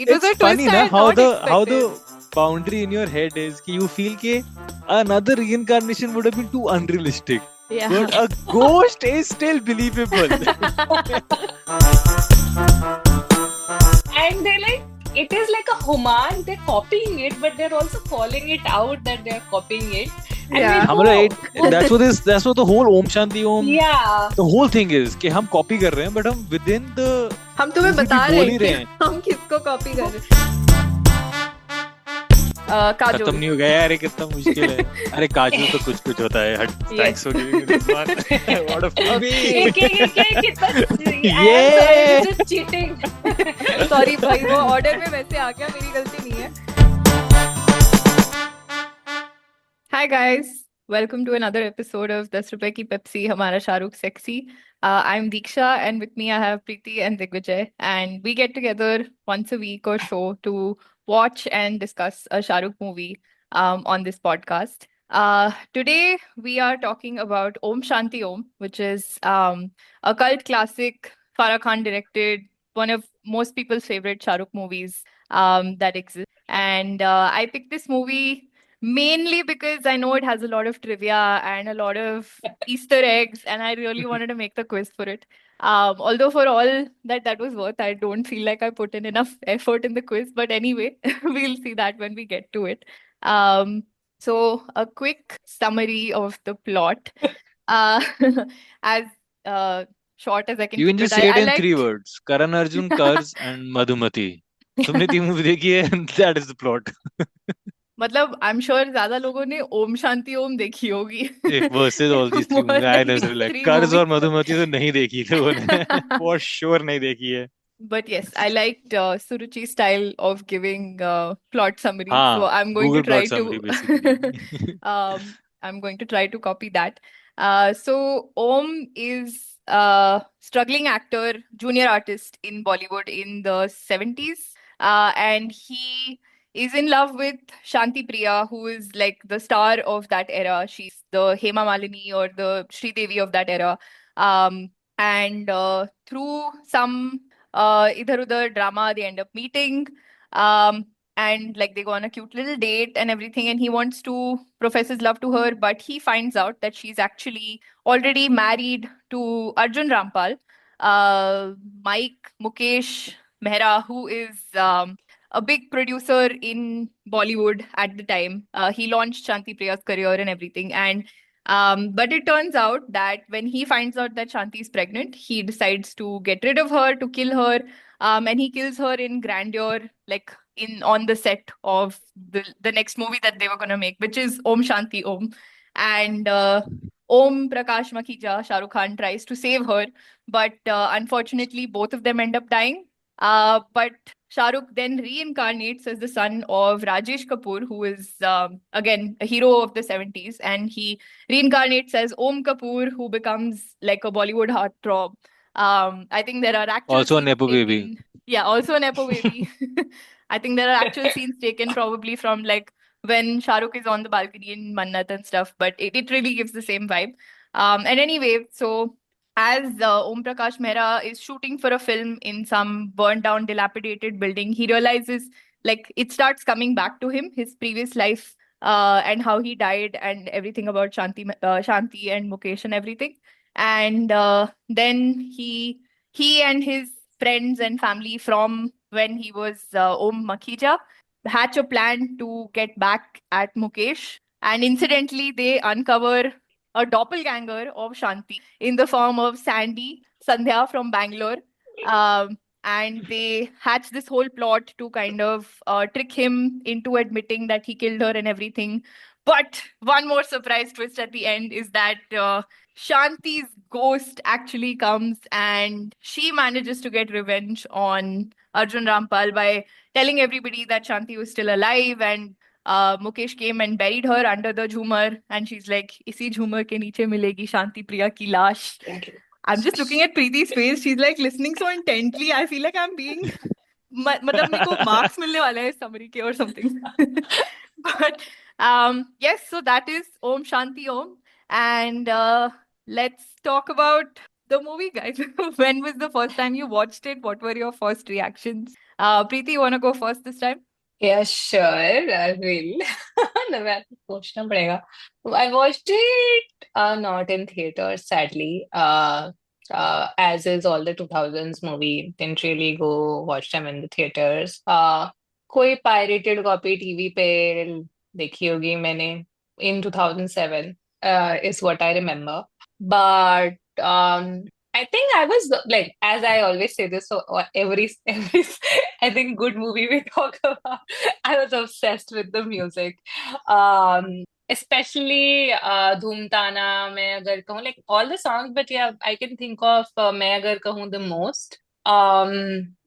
it was a It's twist funny I na had how not the expected. boundary in your head is कि you feel कि another reincarnation would have been too unrealistic, Yeah. but a ghost is still believable. And they like it is like a homage. They're copying it, but they're also calling it out that they're copying it. And Yeah. मेरे That's what the whole Om Shanti Om, yeah. the whole thing is कि हम copy कर रहे हैं, but हम within the हम तुम्हें movie बता भी रहे बोल ही हैं रहे कि हैं. हम किसको कॉपी कर रहे हैं. खत्म काजोल. नहीं हो गया यार, ये कितना मुश्किल है. अरे काजू तो कुछ कुछ होता है. Thanks for giving me this one. What a freebie. Yeah. Just cheating. Sorry भाई, वो ऑर्डर में वैसे आ गया, मेरी गलती नहीं है. Hi guys, welcome to another episode of 10 रुपए की पेप्सी हमारा Shahrukh sexy. I'm Diksha and with me I have Preeti and Digvijay, and we get together once a week or so to watch and discuss a Shahrukh movie on this podcast. Today we are talking about Om Shanti Om, which is a cult classic, Farah Khan directed, one of most people's favorite Shahrukh movies that exist. And I picked this movie mainly because I know it has a lot of trivia and a lot of Easter eggs, and I really wanted to make the quiz for it. Although for all that was worth, I don't feel like I put in enough effort in the quiz. But anyway, we'll see that when we get to it. So a quick summary of the plot, uh, as short as I can You can keep just it. say it I in 3 liked. words. Karan Arjun, Karz and Madhumati. तुमने 3 movie देखी है, and that is the plot. मतलब I am sure ज्यादा लोगों ने ओम शांति ओम देखी होगी. Versus all these 3 More movies. I than these necessarily like three Karz और movies. मधुमती तो नहीं देखी लोगों ने. For sure नहीं देखी है. But yes, I liked Suruchi's style of giving plot summaries. So हाँ, I'm going to Google try plot summary basically. I'm going to try to copy that. So Om is a struggling actor, junior artist in Bollywood in the 70s. And he is in love with Shanti Priya, who is like the star of that era. She's the Hema Malini or the Sri Devi of that era. And through some idhar udhar drama, they end up meeting. Um, and like they go on a cute little date and everything, and he wants to profess his love to her, but he finds out that she's actually already married to Arjun Rampal. Mike Mukesh Mehra, who is a big producer in Bollywood at the time. He launched Shanti Priya's career and everything. And but it turns out that when he finds out that Shanti is pregnant, he decides to get rid of her, to kill her, and he kills her in grandeur, like in on the set of the next movie that they were gonna make, which is Om Shanti Om. And Om Prakash Makhija, Shah Rukh Khan, tries to save her, but unfortunately, both of them end up dying. But Shah Rukh then reincarnates as the son of Rajesh Kapoor, who is again a hero of the 70s, and he reincarnates as Om Kapoor, who becomes like a Bollywood heartthrob. I think there are actual Also a scenes Nepo baby. taken. Yeah, also a Nepo baby. I think there are actual scenes taken probably from like when Shah Rukh is on the balcony in Mannat and stuff, but it really gives the same vibe. And anyway, so as Om Prakash Mehra is shooting for a film in some burnt down, dilapidated building, he realizes like it starts coming back to him, his previous life, and how he died, and everything about Shanti and Mukesh and everything. And then he and his friends and family from when he was Om Makhija hatch a plan to get back at Mukesh. And incidentally, they uncover a doppelganger of Shanti in the form of Sandy Sandhya from Bangalore. And they hatch this whole plot to kind of trick him into admitting that he killed her and everything. But one more surprise twist at the end is that Shanti's ghost actually comes and she manages to get revenge on Arjun Rampal by telling everybody that Shanti was still alive, and Mukesh came and buried her under the Jhumar, and she's like, "Isi Jhumar ke niche milegi Shanti Priya ki lash." I'm just looking at Preeti's face. She's like listening so intently. I feel like I'm being मतलब मेरे को marks मिलने वाले हैं summary के or something. But yes, so that is Om Shanti Om, and let's talk about the movie, guys. When was the first time you watched it? What were your first reactions? Preeti, you wanna go first this time? Yeah, sure, I will. No, मैं आपको पूछना पड़ेगा. I watched it not in theaters, sadly. As is all the 2000s movie, didn't really go watch them in the theaters. कोई pirated copy TV पे देखी होगी मैंने in 2007, is what I remember. But I think I was like, as I always say this, so every I think good movie we talk about, I was obsessed with the music. Especially Dhoomtana, मैं अगर कहूँ, like all the songs, but yeah, I can think of मैं अगर कहूँ the most.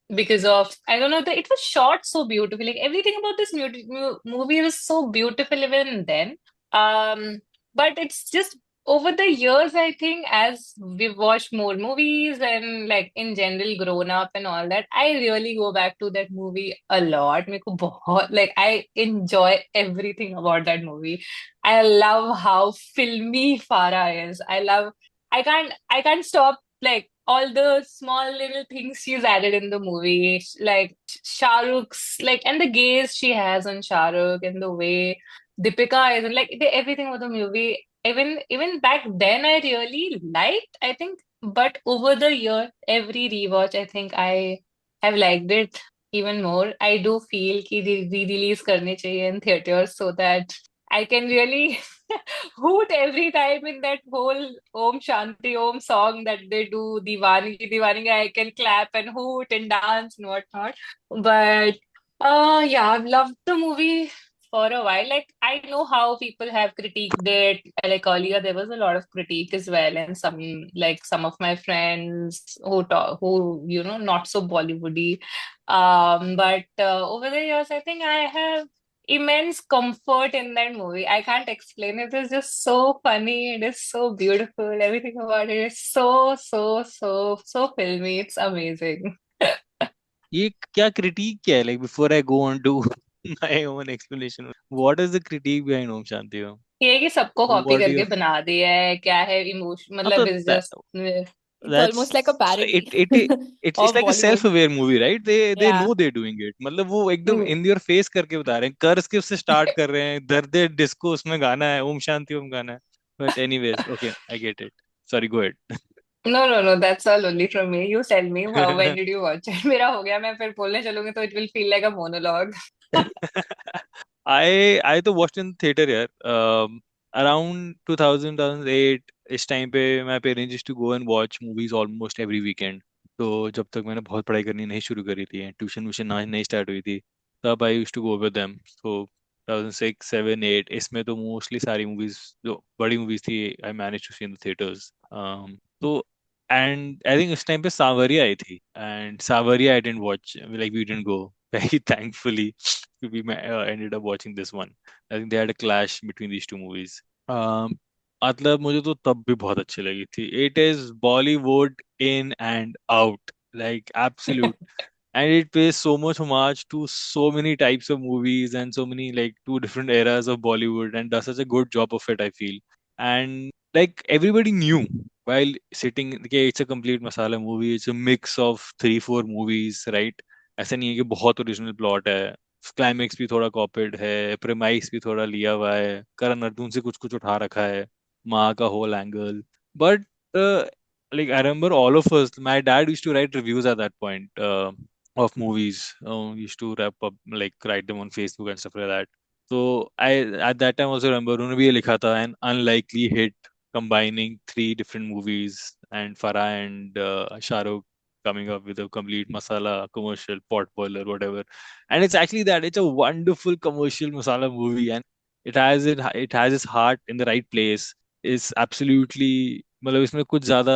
Because of, I don't know, it was shot so beautifully. Like everything about this movie was so beautiful even then. Um, but it's just over the years, I think, as we've watched more movies and like in general grown up and all that, I really go back to that movie a lot. मेरे को बहुत, like, I enjoy everything about that movie. I love how filmy Farah is. I can't stop, like, all the small little things she's added in the movie, like Shah Rukh's, like, and the gaze she has on Shah Rukh and the way Deepika is, and like everything about the movie. Even back then, I really liked, I think, but over the year, every rewatch, I think I have liked it even more. I do feel कि re-release करनी चाहिए in theaters so that I can really hoot every time in that whole Om Shanti Om song that they do, Diwani Diwani. I can clap and hoot and dance and whatnot. But yeah, I've loved the movie for a while. Like, I know how people have critiqued it. Like earlier, there was a lot of critique as well, and some of my friends who talk, who not so Bollywoody. But over the years, I think I have immense comfort in that movie. I can't explain it. It's just so funny. It is so beautiful. Everything about it is so, so, so, so filmy. It's amazing. ये क्या critique क्या है? Like before I go on to my own explanation, what is the critique behind Om Shanti Om? ये कि सबको copy What do करके you? बना दिया है, क्या है इमोशन, हाँ तो मतलब is just. It's almost like a that's so parody it's of like a Bollywood. self-aware movie, right? They Yeah. know they're doing it. मतलब वो एकदम Mm. in your face करके बता रहे हैं, कर्ज के उससे स्टार्ट कर रहे हैं, दर्द डिस्को उसमें गाना है, ओम शांति ओम गाना है. But anyways, okay, I get it. Sorry, go No, no, no, that's all only from me. You tell me, when ahead. did you watch it? मेरा हो गया, मैं फिर बोलने चलूंगी तो it will feel like a monologue. I तो watched in theater यार. Around 2000 2008 इस टाइम पे my parents used to go and watch movies almost every weekend. तो जब तक मैंने बहुत पढ़ाई करनी नहीं शुरू करी थी, ट्यूशन व्यूशन ना नहीं स्टार्ट हुई थी, तब I used to go with them. So 2006 7 8 इसमें तो मोस्टली सारी मूवीज जो बड़ी मूवीज थी I manage to see in the theatres. तो एंड आई थिंक उस टाइम पे सावरिया आई थी, and Saawariya I didn't watch, like we didn't go very thankfully. We ended up watching this one. I think they had a clash between these two movies. मतलब मुझे तो तब भी बहुत अच्छी लगी थी. It is Bollywood in and out, like absolute, and it pays so much homage to so many types of movies and so many like two different eras of Bollywood, and does such a good job of it, I feel. And like everybody knew while sitting, okay, it's a complete masala movie. It's a mix of 3 4 movies, right? ऐसा नहीं है कि बहुत original plot है. Climax भी थोड़ा copied है, premise भी थोड़ा लिया हुआ है, करण अर्जुन से कुछ कुछ उठा रखा है, माँ का whole angle. But like I remember all of us, my dad used to write reviews at that point of movies. Used to wrap up, like write them on Facebook and stuff like that. So I at that time also remember उन्होंने भी ये लिखा था, an unlikely hit combining 3 different movies, and Farah and Shah Rukh coming up with a complete masala commercial pot boiler whatever. And it's actually that it's a wonderful commercial masala movie, and it has its heart in the right place. It's absolutely मतलब इसमें कुछ ज्यादा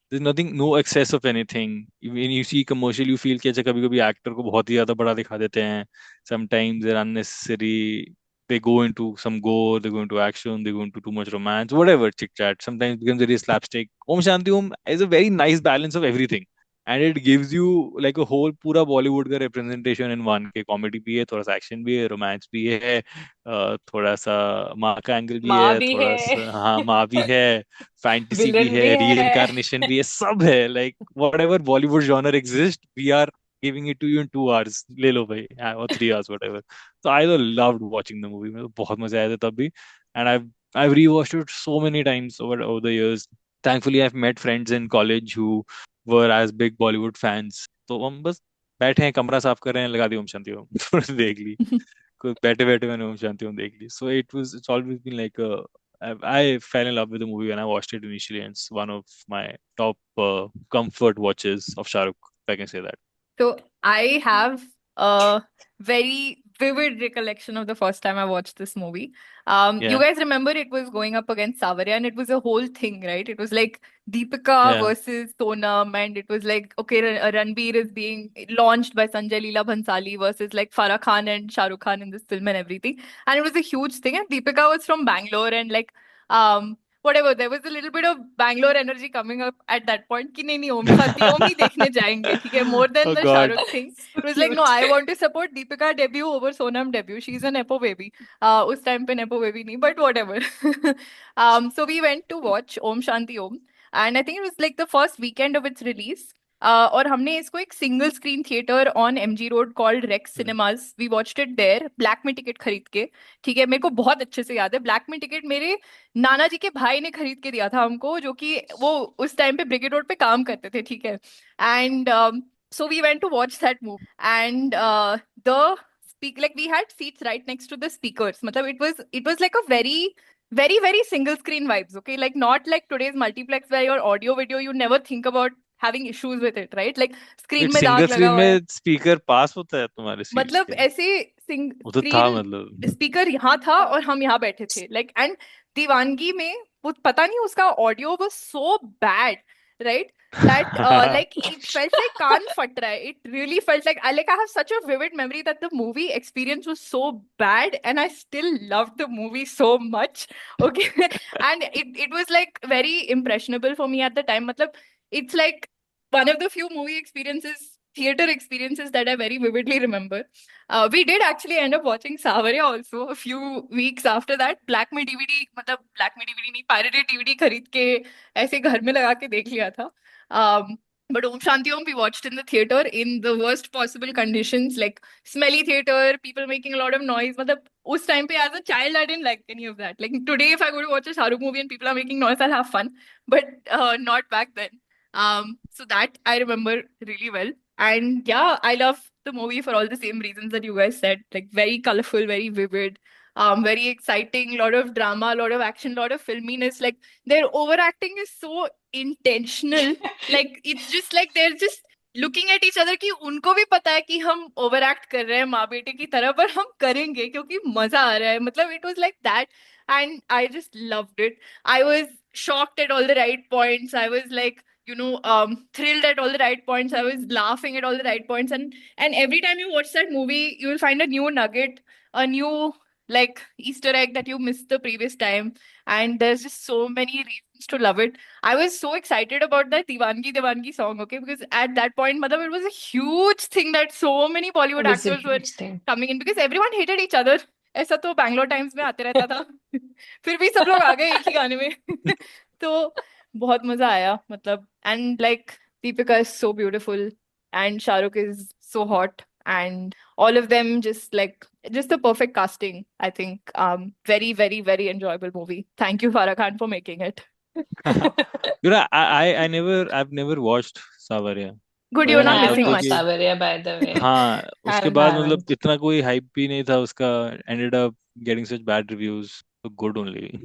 there's nothing, no excess of anything. When you see commercial you feel कि अच्छा कभी कभी actor को बहुत ही ज्यादा बड़ा दिखा देते हैं. Sometimes they're unnecessary. They go into some gore, they go into action, they go into too much romance, whatever chit chat. Sometimes it becomes very slapstick. Om Shanti Om is a very nice balance of everything, and it gives you like a whole पूरा बॉलीवुड का representation in one. के comedy भी है, थोड़ा सा action भी है, romance भी है, थोड़ा सा माँ का एंगल भी माँ है, भी थोड़ा है, सा हाँ माँ भी है, फैंटेसी भी विलन है, भी री है. इनकारनेशन भी है, सब है. Like whatever Bollywood genre exist, we are giving it to you in 2 hours. ले लो भाई, or 3 hours, whatever. So I loved watching the movie. मेरे को बहुत मजा आया था तब भी, and I've rewatched it so many times over the years. Thankfully, I've met friends in college who were as big Bollywood fans. तो हम बस बैठे हैं, कमरा साफ कर रहे हैं, लगा दी ओम शांति ओम, थोड़ी देख ली, कुछ बैठे बैठे मैंने ओम शांति ओम देख ली. So it's always been like I fell in love with the movie when I watched it initially, and it's one of my top comfort watches of Shah Rukh, if I can say that. So I have a very vivid recollection of the first time I watched this movie. You Yeah, guys remember it was going up against Savarya, and it was a whole thing, right? It was like Deepika yeah. versus Sonam, and it was like, okay, Ranbir is being launched by Sanjay Leela Bhansali versus like Farah Khan and Shah Rukh Khan in this film and everything. And it was a huge thing. And Deepika was from Bangalore, and like whatever, there was a little bit of Bangalore energy coming up at that point कि नहीं नहीं ओम शांति ओम ही देखने जाएंगे, ठीक है, more than Oh the God. Shahrukh thing. So It was like, no, cute. I want to support Deepika debut over Sonam debut. She's a nepo baby. उस time पे nepo baby नहीं, but whatever. So we went to watch Om Shanti Om, and I think it was like the first weekend of its release. और हमने इसको एक single screen theatre on MG road called Rex Cinemas, we watched it there black में ticket खरीद के, ठीक है. मेरे को बहुत अच्छे से याद है, ब्लैक में टिकट मेरे नाना जी के भाई ने खरीद के दिया था हमको, जो कि वो उस टाइम पे ब्रिगेड रोड पे काम करते थे, ठीक है. And so we went to watch that movie, and the speak like we had seats right next to the speakers. Matlab it was like a very single screen vibes, okay, like not like today's multiplex where your audio video you never think about having issues with it, right? Like screen एक में single दाग लगा screen हुआ है, में speaker पास होता है तुम्हारे सीट्स मतलब के? ऐसे वो तो था स्क्रीन मतलब. स्पीकर यहाँ था और हम यहाँ बैठे थे, लाइक. एंड दीवानगी में वो पता नहीं उसका audio was so bad, right, that like it felt like कान फट रहा है. It really felt like I have such a vivid memory that the movie experience was so bad, and I still loved the movie so much. Okay. And it was like very impressionable for me at the time. Matlab, it's like one of the few theater experiences that I very vividly remember. We did actually end up watching Savarya also a few weeks after that. Black में DVD, मतलब black में DVD नहीं, pirated DVD खरीद के ऐसे घर में लगा के देख लिया था. But Om Shanti Om we watched in the theater in the worst possible conditions, like smelly theater, people making a lot of noise. मतलब उस time पे as a child I didn't like any of that. Like today if I go to watch a Shah Rukh movie and people are making noise, I'll have fun, but not back then. So that I remember really well. And yeah, I love the movie for all the same reasons that you guys said, like very colorful, very vivid, very exciting, lot of drama, lot of action, lot of filminess. Like their overacting is so intentional. Like it's just like they're just looking at each other कि उनको भी पता है कि हम overact कर रहे हैं माँ बेटे की तरह, पर हम करेंगे क्योंकि मजा आ रहा है. मतलब it was like that, and I just loved it. I was shocked at all the right points. I was like, thrilled at all the right points. I was laughing at all the right points, and every time you watch that movie, you will find a new nugget, a new like Easter egg that you missed the previous time, and there's just so many reasons to love it. I was so excited about that Divangi song, okay, because at that point, matlab, it was a huge thing that so many It Bollywood was a actors were huge thing. coming in because everyone hated each other. ऐसा तो Bangalore times में आते रहता था. फिर भी सब लोग आ गए एक ही गाने में. तो बहुत मजा आया, मतलब. And like Deepika is so beautiful and Shahrukh is so hot, and all of them just the perfect casting, I think. Very enjoyable movie. Thank you, Farah Khan, for making it. I've never watched Savarya. Good, तो you're Even not I मैंने haven't missing लगता watched much. कि Savarya, by the way. हाँ, उसके बाद मतलब Haven't. इतना कोई हाइप भी नहीं था उसका. Ended up getting such bad reviews. So good only.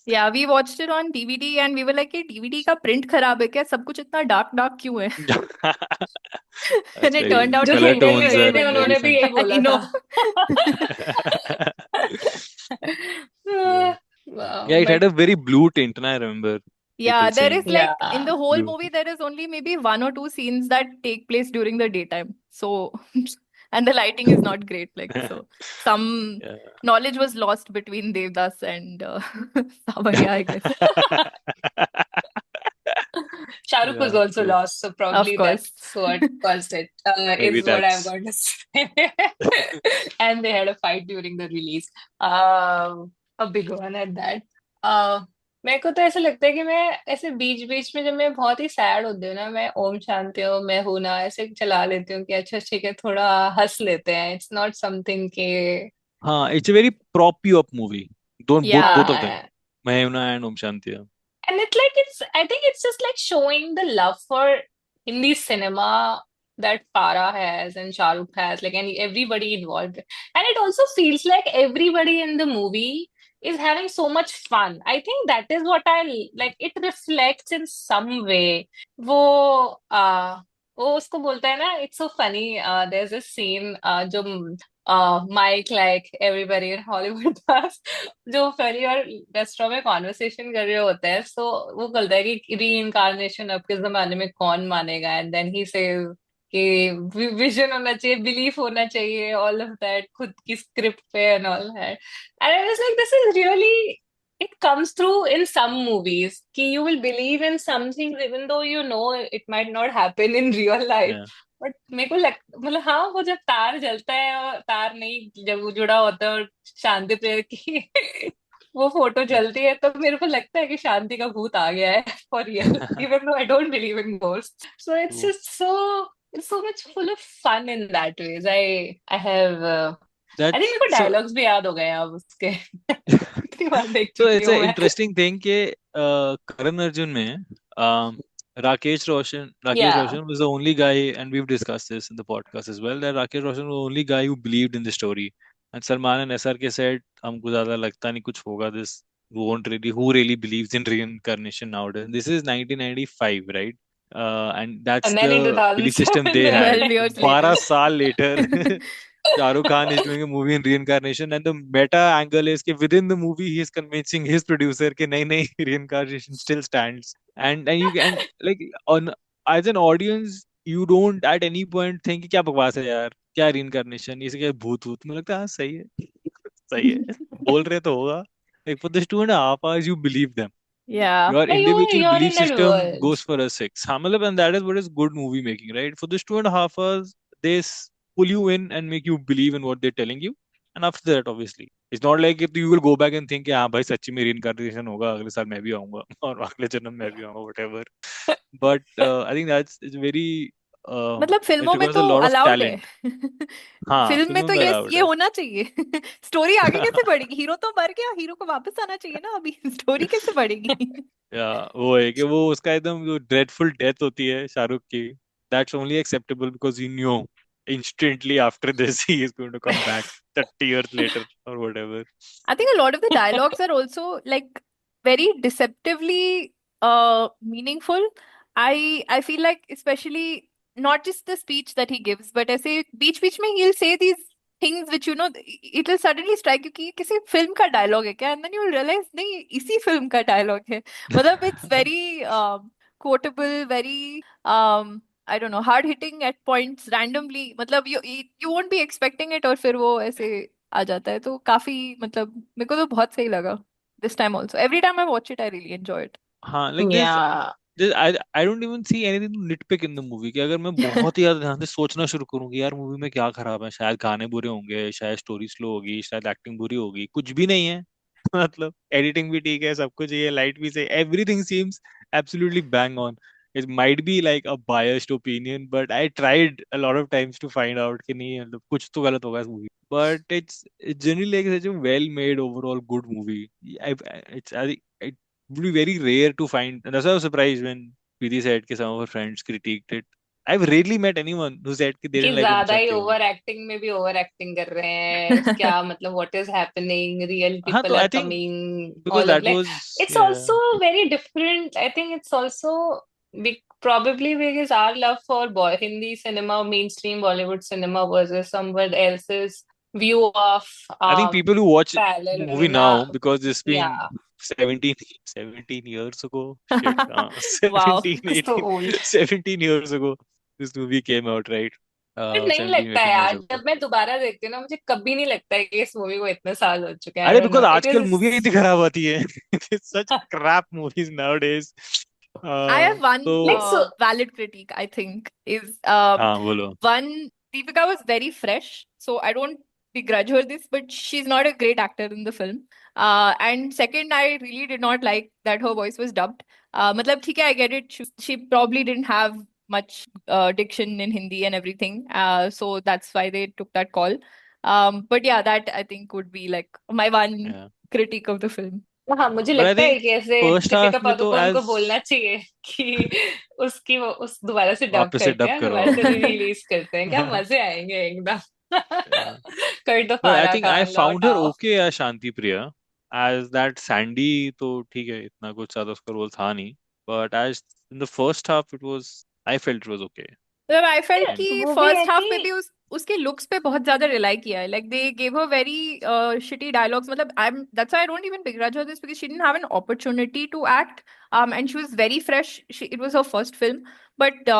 Yeah, we watched it on DVD and we were like, ये DVD का print खराब है क्या? सब कुछ इतना dark क्यों है? That's And it very turned out जो to color be खरीदने tones गए are थे very very उन्होंने good. भी fun. यही बोला I know. Yeah. Wow, Yeah, it had but a very blue tint, and I remember Yeah, people there is saying like in yeah, the whole blue. movie, there is only maybe one or two scenes that take place during the daytime. So, and the lighting is not great. Like, so some Yeah. knowledge was lost between Devdas and Savarya, I guess. Shah Rukh was Yeah, also true. lost, so Of probably course. that's what caused it, Maybe is what I'm that's going to say. And they had a fight during the release, a big one at that. मेरे को तो ऐसा लगता है कि मैं ऐसे बीच बीच में जब मैं बहुत ही सैड होती हूँ ना, मैं ओम शांति ओम मैं हूं ना ऐसे चला लेती हूँ कि अच्छा ठीक है थोड़ा हंस लेते हैं, इट्स नॉट समथिंग के। हाँ, it's a very prop you up movie. Don't both of them. Yeah. Mahimna and Om Shanti. And it's like I think it's just like showing the love for Hindi cinema that Farah has and Shah Rukh has, like, and everybody involved. And it also feels like everybody in the movie is having so much fun. I think that is what I like. It reflects in some way. वो वो उसको बोलता है ना, it's so funny. There's a scene जो Mike like everybody in Hollywood does, जो फेरी और restaurant में कॉन्वर्सेशन कर रहे होते हैं, सो वो बोलता है कि री इनकारनेशन अब के जमाने में कौन मानेगा, एंड देन ही सेज कि विजन होना चाहिए, बिलीफ होना चाहिए, ऑल ऑफ दैट, खुद की स्क्रिप्ट पे and all that. And I was like this is really, it comes through in some movies कि you will believe in some things even though you know it might not happen in real life। Yeah. But मेरे को लग मतलब हाँ, वो जब तार जलता है और तार नहीं जब वो जुड़ा होता है और शांति प्रेयर की वो फोटो जलती है, तो मेरे को लगता है कि शांति का भूत आ गया है for real, even though I don't believe in ghost. So it's True. Just so much full of fun in that ways। I have I think मेरे That's को so. डायलॉग्स भी याद हो गए हैं अब उसके कितनी बार देख So चुकी it's हूँ an मैं। interesting thing कि Karan Arjun में Rakesh Yeah, Roshan was the only guy, and we've discussed this in the podcast as well, that Rakesh Roshan was the only guy who believed in the story. And Salman and SRK said, हमको ज़्यादा लगता नहीं कुछ होगा, this won't really, who really believes in reincarnation nowadays? This is 1995, right? And that's and then in the belief system 2007 they had. 12 years later. 12 साल later, Shah Rukh Khan is doing a movie in reincarnation, and the meta angle is that within the movie he is convincing his producer that nahi nahi reincarnation still stands. And you can, like, on as an audience you don't at any point think कि क्या बकवास है यार, क्या reincarnation, इसे क्या भूत भूत, मुझे लगता है हाँ सही है, सही है, बोल रहे तो होगा. Like for this 2.5 hours you believe them. Yeah. Your yeah, individual you're belief in that system world। goes for a six. हाँ, मतलब, and that is what is good movie making, right? For this 2.5 hours, they pull you in and make you believe in what they're telling you. And after that, obviously, it's not like if you will go back and think, हाँ भाई सच्ची में reincarnation होगा, अगले साल मैं भी आऊंगा और अगले जन्म में भी आऊंगा, whatever. But I think that's it's very मतलब it फिल्मों में requires तो a lot of अलाउड है। talent. हाँ, फिल्म में फिल्मों तो में ये allowed ये है. होना चाहिए। स्टोरी आगे कैसे बढ़ेगी? हीरो तो मर गया, हीरो को वापस आना चाहिए ना अभी। स्टोरी कैसे बढ़ेगी? या वो है कि वो उसका एकदम जो ड्रेडफुल डेथ होती है शाहरुख की, that's only acceptable because you new instantly after this he is going to come back 30 years later or whatever. I think a lot of the dialogues are also like very deceptively meaningful. I feel like especially not just the speech that he gives, but ऐसे बीच बीच में he'll say these things which you know it will suddenly strike you कि ये किसी film का dialogue है क्या, and then you will realize नहीं इसी फिल्म का डायलॉग है। मतलब it's very quotable, very I don't know, hard hitting at points randomly, मतलब you won't be expecting it और फिर वो ऐसे आ जाता है, तो काफी मतलब मेरे को तो बहुत सही लगा। This time also every time I watch it I really enjoy it. हाँ, like Yeah, I don't even see anything to nitpick in the movie कि अगर मैं बहुत ही ज्यादा ध्यान से सोचना शुरू करूँ कि यार मूवी में क्या खराब है, शायद गाने बुरे होंगे, शायद स्टोरी स्लो होगी, शायद एक्टिंग बुरी होगी, कुछ भी नहीं है. मतलब एडिटिंग भी ठीक है, सब कुछ ये लाइट भी सही, everything seems absolutely bang on. It might be like a biased opinion, but I tried a lot of times to find out कि नहीं मतलब कुछ तो गलत होगा इस movie. But it's generally like such a well made overall good movie. I think it would be very rare to find, and that's why I was surprised when Preeti said that some of her friends critiqued it. I've rarely met anyone who said that they कि didn't like Om ज्यादा ही Shanti Om. Over acting में भी over acting कर रहे हैं क्या, मतलब what is happening, real हाँ, तो people are I think coming, because all of that like, was, it's yeah. Also very different. I think it's also probably because our love for Hindi cinema, mainstream Bollywood cinema versus someone else's view of I think people who watch the movie now, ballerina, because it's been yeah, 17 years ago. Shit, wow. 17, so 18, old। 17 years ago, this movie came out, right? But नहीं 17, लगता 18 years यार, ago. जब मैं दोबारा देखती हूँ ना मुझे कभी नहीं लगता है कि इस मूवी को इतने साल हो चुके हैं। आई अरे डोंट बिकॉज नो, इट आजकल इज मूवी इतनी खराब आती है. सच crap movies nowadays. I have one like तो so valid critique, I think, is हाँ बोलो. one, Deepika was very fresh, so I don't begrudge her this, but she's not a great actor in the film. And second, I really did not like that her voice was dubbed. Matlab, theek hai, I get it. She probably didn't have much diction in Hindi and everything. So that's why they took that call. But yeah, that I think would be like my one Yeah. critique of the film. हाँ, मुझे But I लगता है think कि ऐसे first Deepika half में तो पादुकोण को as बोलना चाहिए कि उसकी वो उस दोबारा से डब वापस से करते डब हैं, दोबारा करवाओ. से रिलीज करते हैं, क्या मजे आएंगे एकदम. Yeah. कर दो But I फारा think I खान, लौट found her आओ. okay as Shanti Priya. As that Sandy, तो ठीक है, इतना कुछ ज्यादा उसका रोल था नहीं. But as in the first half, I felt it was okay. मतलब आई फेल्ट And कि वो भी है फर्स्ट हाफ में कि भी उसके लुक्स पे बहुत ज्यादा रिलाई किया है. Like they gave her very shitty dialogues. मतलब I am that's why I don't even begrudge her this because she didn't have an opportunity to act. And she was very fresh. It was her first film, but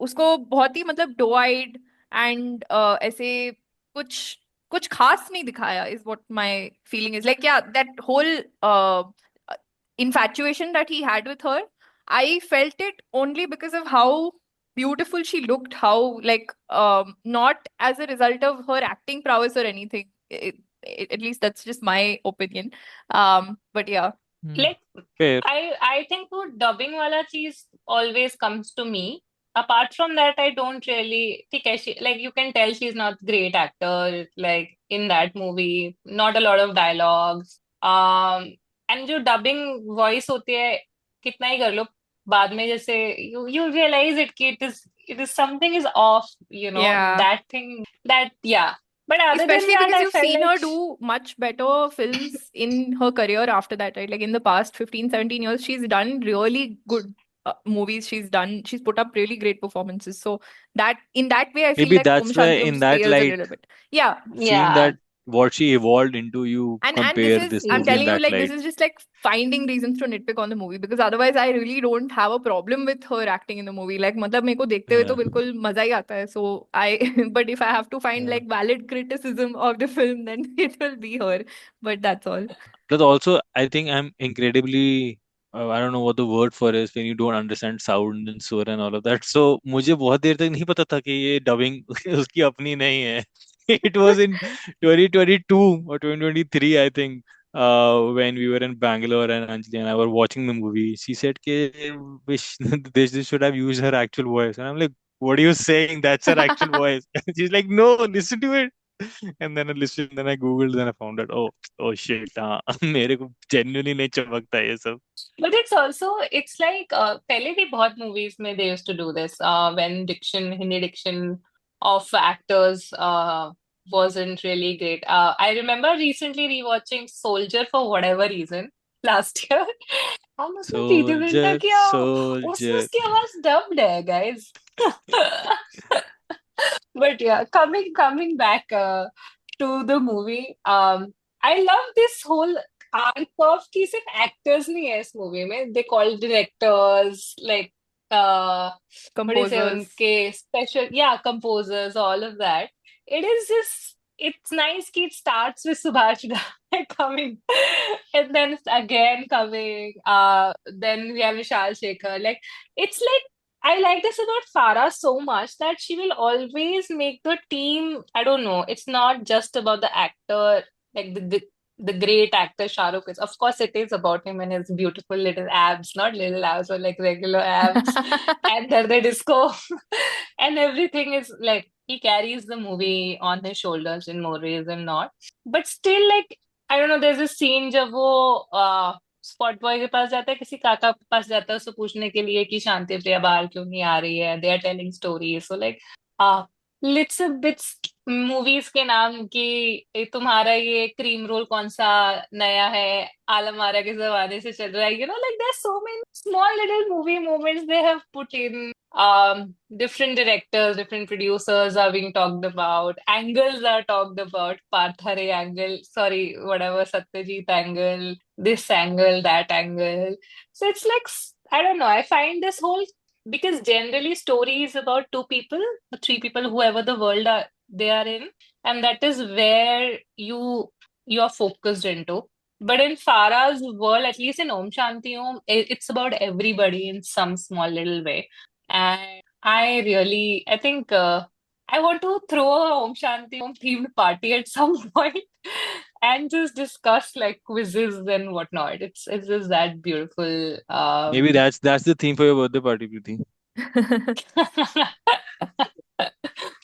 उसको बहुत ही मतलब डो-आइड and ऐसे कुछ कुछ खास नहीं दिखाया is what my feeling is. Like yeah, that whole infatuation that he had with her, I felt it only because of how beautiful she looked, how like not as a result of her acting prowess or anything. At least that's just my opinion. But yeah. like fair. I think वो dubbing वाला चीज always comes to me. Apart from that, I don't really ठीक है. Like you can tell she's not great actor. Like in that movie, not a lot of dialogues. And जो dubbing voice होती है, कितना ही कर लो, बाद में जैसे you realize it कि it is something is off. Yeah. That thing that yeah. But other than Especially that, because I you've felt seen like her do much better films in her career after that, right? Like in the past 15, 17 years, she's done really good movies. She's put up really great performances. So that in that way, I feel Maybe like Om that's why Shanti Om in that fails a light, little bit. Yeah. seeing yeah. that what she evolved into, you And this compare is, this I'm movie in telling you, that like, this light. is just like finding reasons to nitpick on the movie because otherwise I really don't have a problem with her acting in the movie. Like, मतलब मेरे को देखते हुए तो Yeah. बिल्कुल मजा ही आता है. So but if I have to find Yeah. like valid criticism of the film, then it will be her. But that's all. But also, I think I'm incredibly, I don't know what the word for is when you don't understand sound and sur and all of that. So मुझे बहुत देर तक नहीं पता था कि ये dubbing उसकी अपनी नहीं है. It was in 2022 or 2023, I think, when we were in Bangalore and Anjali and I were watching the movie. She said कि wish this should have used her actual voice. And I'm like, what are you saying? That's her actual voice. She's like, no, listen to it. And then I listened, then I Googled, then I found out, oh shit, हाँ मेरे को genuinely नहीं चमकता ये सब. But it's also, it's like, पहले भी बहुत movies में they used to do this, when Hindi diction of actors wasn't really great. I remember recently rewatching Soldier for whatever reason last year. हम उसमें प्रीति जिंटा Soldier, किया, उसमें soldier. उसकी आवाज dubbed है, guys. But yeah, coming back to the movie, I love this whole arc of कि सिर्फ actors नहीं है इस movie में. They call directors, like what do you say, Composers. उनके special, yeah, composers, all of that. It is just, it's nice कि it starts with Subhash Ghai coming, and then it's again coming. Then we have Vishal Shekhar. Like it's like I like this about Farah so much that she will always make the team. I don't know. It's not just about the actor, like the great actor Shah Rukh is. Of course, it is about him and his beautiful little abs, not little abs, but like regular abs, and the disco, and everything is like he carries the movie on his shoulders in more ways than not. But still, like I don't know. There's a scene जब वो spot boy के पास जाता है, किसी काका के पास जाता है उससे पूछने के लिए कि शांति प्रिया बाहर क्यों नहीं आ रही है. They are telling story. So like लिट्स बिट्स मूवीज के नाम कि तुम्हारा ये क्रीम रोल कौन सा नया है, आलम आरा के जमाने से चल रहा है. Like there so many small little movie moments they have put in. Different directors, different producers are being talked about. Angles are talked about. Parthare angle, sorry, whatever, Satyajit angle, this angle, that angle. So it's like, I don't know. I find this whole, because generally story is about two people, or three people, whoever the world they are in, and that is where you are focused into. But in Farah's world, at least in Om Shanti Om, it's about everybody in some small little way. And I think I want to throw a Om Shanti Om themed party at some point and just discuss like quizzes and whatnot. It's just that beautiful. Maybe that's the theme for your birthday party, Preeti.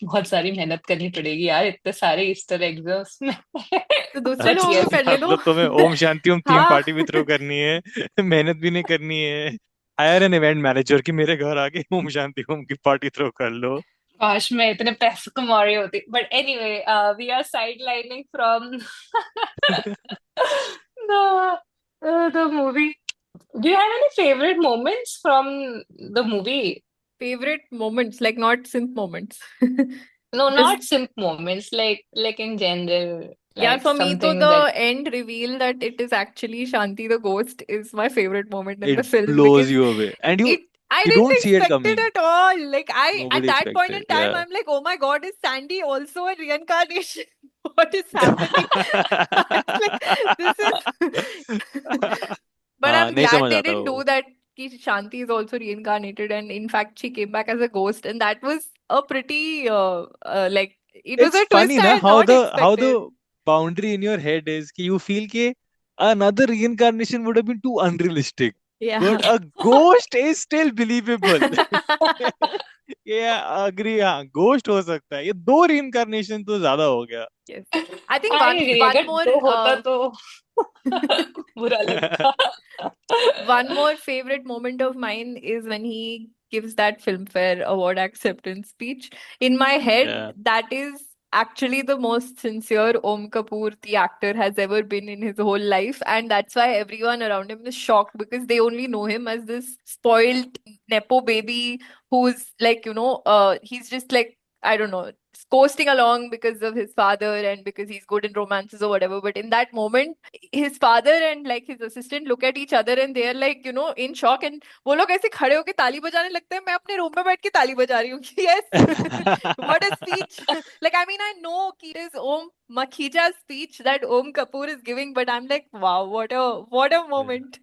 बहुत सारी मेहनत करनी पड़ेगी यार, इतने सारे Easter eggs हैं उसमें। तो दूसरे But लोगों को yes, करने दो। मतलब तुम्हें ओम शांति ओम थीम हाँ पार्टी भी थ्रो करनी है, मेहनत भी नहीं करनी है। हायर एन इवेंट मैनेजर कि मेरे घर आके ओम शांति ओम की पार्टी थ्रो कर लो। काश मैं इतने पैसे कमा रही होती। But anyway, we are sidelining from the movie. Do you have any favorite moments from the movie? favorite moments, like not simp moments. No, Just not simp moments, like in general, yeah, like for me, to something that the end reveal that it is actually Shanti the ghost is my favorite moment in It the film blows because you away, and it I you didn't don't see it expect it coming. at all. Like I at Nobody that point in expected. time, Yeah. I'm like, oh my God, is Sandy also a reincarnation? What is happening? I was like, this is but हाँ, I'm नहीं glad समझ they आता didn't वो। do that. Ki Shanti is also reincarnated, and in fact, she came back as a ghost, and that was a pretty like it was It's a twist funny I na had not how expected. the boundary in your head is कि you feel कि another reincarnation would have been too unrealistic, Yeah. but a ghost is still believable. Yeah, agree, हाँ ghost हो सकता है, ये दो reincarnation तो ज्यादा हो गया। Yes. I think I one agree. one अगर more दो होता तो बुरा लगता। one more favorite moment of mine is when he gives that Filmfare Award acceptance speech. In my head, Yeah. that is actually the most sincere Om Kapoor, the actor, has ever been in his whole life. And that's why everyone around him is shocked because they only know him as this spoiled Nepo baby who's like, he's just like, I don't know, coasting along because of his father and because he's good in romances or whatever. But in that moment, his father and like his assistant look at each other and they're like, in shock. And वो लोग ऐसे खड़े होके ताली बजाने लगते हैं, मैं अपने रूम में बैठ के ताली बजा रही हूँ कि yes, what a speech. Like, I mean, I know कि it is Om Makhija's speech that Om Kapoor is giving, but I'm like, wow, what a moment.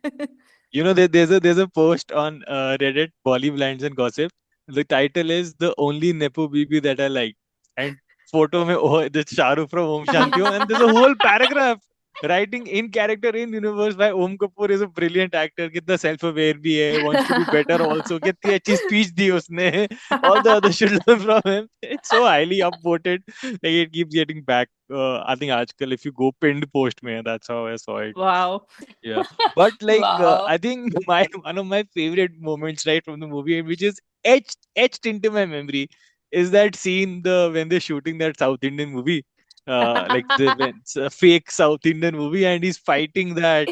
there's a post on Reddit, Bollywood and Gossip. The title is "The Only Nepo Baby That I Like," and photo में the Shahrukh from Om Shanti Om, and there's a whole paragraph writing in character in universe why Om Kapoor is a brilliant actor, कितना self aware भी है, wants to be better also, कितनी अच्छी speech दी उसने, all the other should learn from him. It's so highly upvoted, like it keeps getting back. I think आजकल if you go pinned post में, that's how I saw it. Wow. Yeah, but like Wow. I think my one of my favorite moments right from the movie, which is etched into my memory, is that scene when they're shooting that South Indian movie, like when it's a fake South Indian movie, and he's fighting that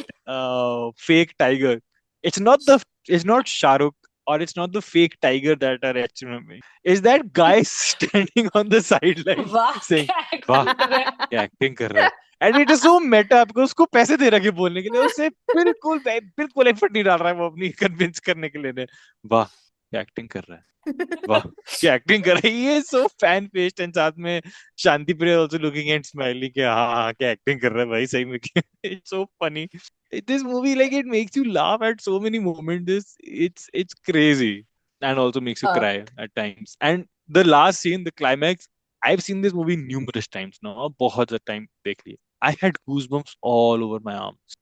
fake tiger. It's not Shahrukh or it's not the fake tiger that are etched in my memory. Is that guy standing on the sideline वाह saying, क्या "वाह, acting कर रहे हैं। क्या acting कर रहा है"? And it is so Meta because उसको पैसे दे रखे बोलने के लिए, उससे बिल्कुल एफर्ट नहीं डाल रहा है वो अपनी कन्विंस करने के लिए ने। वाह क्या एक्टिंग कर रहा है, वाह क्या एक्टिंग कर रही है, सो फैन फेस्ड, एंड साथ में Shanti Priya also looking and smiling कि हाँ हाँ क्या एक्टिंग कर रहा है भाई सही में। It's so funny, this movie like it makes you laugh at so many moments. It's crazy, and also makes you cry at times. And the last scene, the climax, I've seen this movie numerous times now, बहुत ज़्यादा time देख लिया. I had goosebumps all over my arms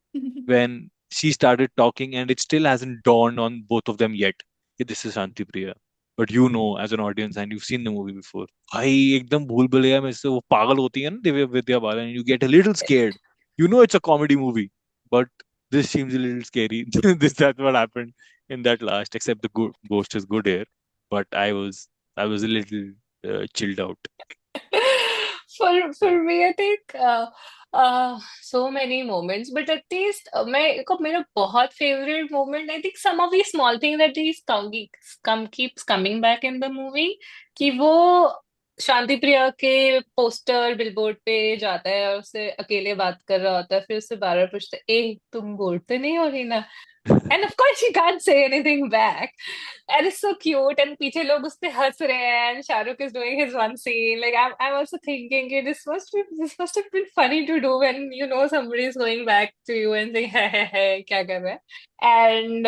when she started talking, and it still hasn't dawned on both of them yet कि this is Shanti Priya. But you know, as an audience, and you've seen the movie before, भाई एकदम भूल भुलैया में से वो पागल होती है ना Divya Vidya Balan, and you get a little scared. You know it's a comedy movie, but this seems a little scary. That's what happened in that last. Except the ghost is good here, but I was a little chilled out. For me, I think so many moments, but at least मैं को मेरा बहुत favorite moment. I think some of these small things that these keeps coming back in the movie. कि वो शांति प्रिया के poster billboard पे जाता है और उससे अकेले बात कर रहा होता है, फिर उससे बार बार पूछता है, ए तुम बोलते नहीं हो रही ना। And of course she can't say anything back. And it's so cute. And पीछे लोग उस पे हंस रहे हैं. And Shahrukh is doing his one scene. Like I'm also thinking कि this must have been funny to do when you know somebody is going back to you and saying hey क्या कर रहा है. And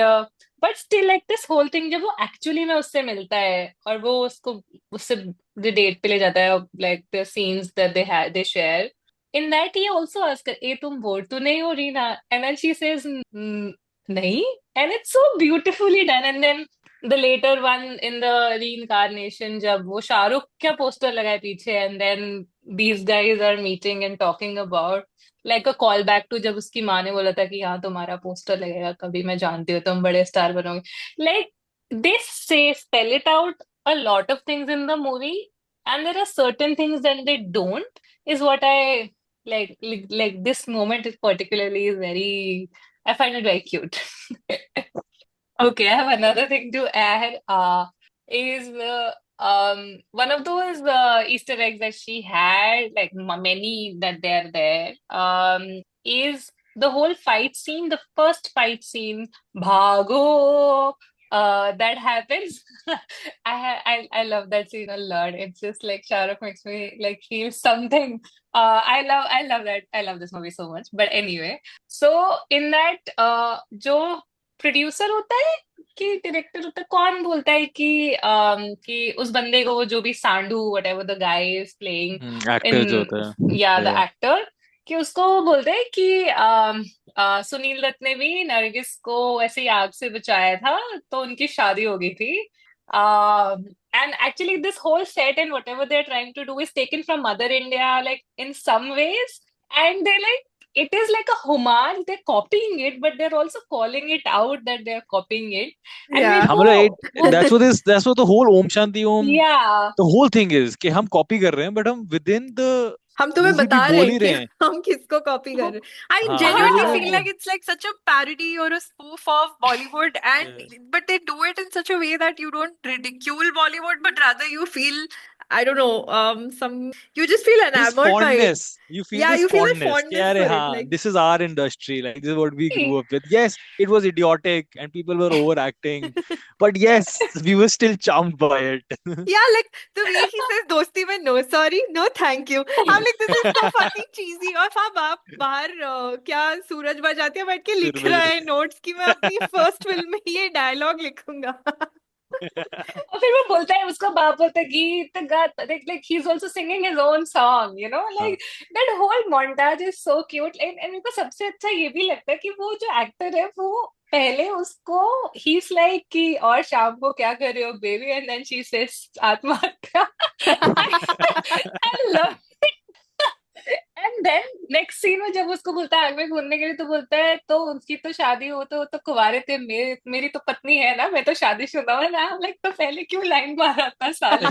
but still like this whole thing जब वो actually में उससे मिलता है और वो उसको उससे डेट पे ले जाता है, like the scenes that they share. In that he also asks, "ए तुम बोर तो नहीं हो रही ना?" And then she says, "नहीं." And it's so beautifully done. And then the later one in the reincarnation, जब वो शाहरुख क्या पोस्टर लगा है पीछे, and then these guys are meeting and talking about like a call back to जब उसकी माँ ने बोला था कि हाँ तुम्हारा पोस्टर लगेगा कभी, मैं जानती हूँ तुम बड़े स्टार बनोगे. Like they say spell it out a lot of things in the movie, and there are certain things that they don't, is what I like this moment is particularly is very, I find it very cute. Okay, I have another thing to add. Is one of those Easter eggs that she had, like many that they're there. Is the whole fight scene, the first fight scene, Bhago, that happens. I love that scene a lot. It's just like Shah Rukh makes me like feel something. I love that. I love this movie so much. But anyway, so in that, जो producer होता है कि director होता है, कौन बोलता है कि उस बंदे को, वो जो भी सांडू whatever the guy is playing actor जो होता इन, है, या द yeah. एक्टर, कि उसको वो बोलते हैं कि सुनील दत्त ने भी नरगिस को ऐसे ही आग से बचाया था तो उनकी शादी हो गई थी. And actually this whole set and whatever they're trying to do is taken from Mother India, like in some ways, and they like it is like a homage. They're copying it, but they're also calling it out that they're copying it. And Yeah. मेरे मतलब को that's what the whole Om Shanti Om, yeah, the whole thing is कि हम copy कर रहे हैं, but हम within the हम तुम्हें मूवी भी बता रहे बोल हैं ही कि रहे हैं. हम किसको कॉपी कर रहे हैं. I हाँ, genuinely वो feel like it's like such a parody or a spoof of Bollywood, and but they do it in such a way that you don't ridicule Bollywood, but rather you feel, I don't know, you just feel this enamored by it. fondness, you feel Yeah, this you feel that fondness कि fondness अरे for it, हाँ, like this is our industry, like this is what we grew up with. Yes, it was idiotic and people were overacting, but yes, we were still charmed by it. yeah, like the way he says दोस्ती में no sorry, no thank you. I'm like this is so fucking cheesy. और हाँ बाप बाहर क्या सूरज बजाती है बैठ के लिख रहा है नोट्स कि मैं अपनी फर्स्ट फिल्म में ये डायलॉग लिखूंगा. और फिर वो बोलता है, उसका बाप बोलता है गीत गाता, like he's also singing his own song, you know, like that whole montage is so cute. And मेरे को सबसे अच्छा ये भी लगता है कि वो जो एक्टर है वो पहले उसको he's like कि और शाम को क्या कर रहे हो baby, and then she says आत्महत्या. I love it. And then next scene में जब उसको बोलता है आग में कूदने के लिए, तो बोलता है तो उसकी तो शादी हो तो कुंवारे थे, मेरी तो पत्नी है ना, मैं तो शादीशुदा हूँ ना. लाइक तो पहले क्यों लाइन मारा था साले.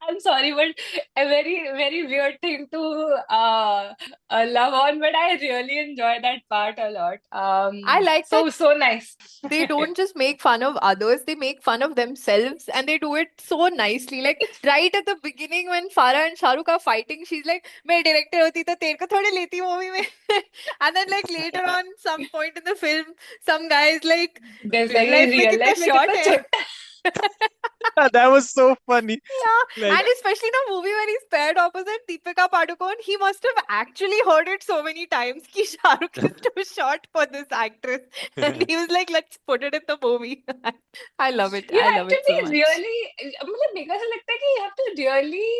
I'm sorry, but a very weird thing to love on, but I really enjoy that part a lot. I like that so nice. they don't just make fun of others, they make fun of themselves, and they do it so nicely. Like right at the beginning when Farah and Shahrukh are fighting, she's like, मैं director होती तो तेरे को थोड़े लेती movie में. And then like later on some point in the film, some guy is like, There's real like life में real कितना life में short कितना है. छोटा. That was so funny. Yeah, Like, and especially in a movie where he's paired opposite Deepika Padukone, he must have actually heard it so many times कि Shahrukh is too short for this actress, and he was like, "Let's put it in the movie." I love it. You I have love to it so be much. really, मतलब मेरे को ऐसा लगता है कि you have to really,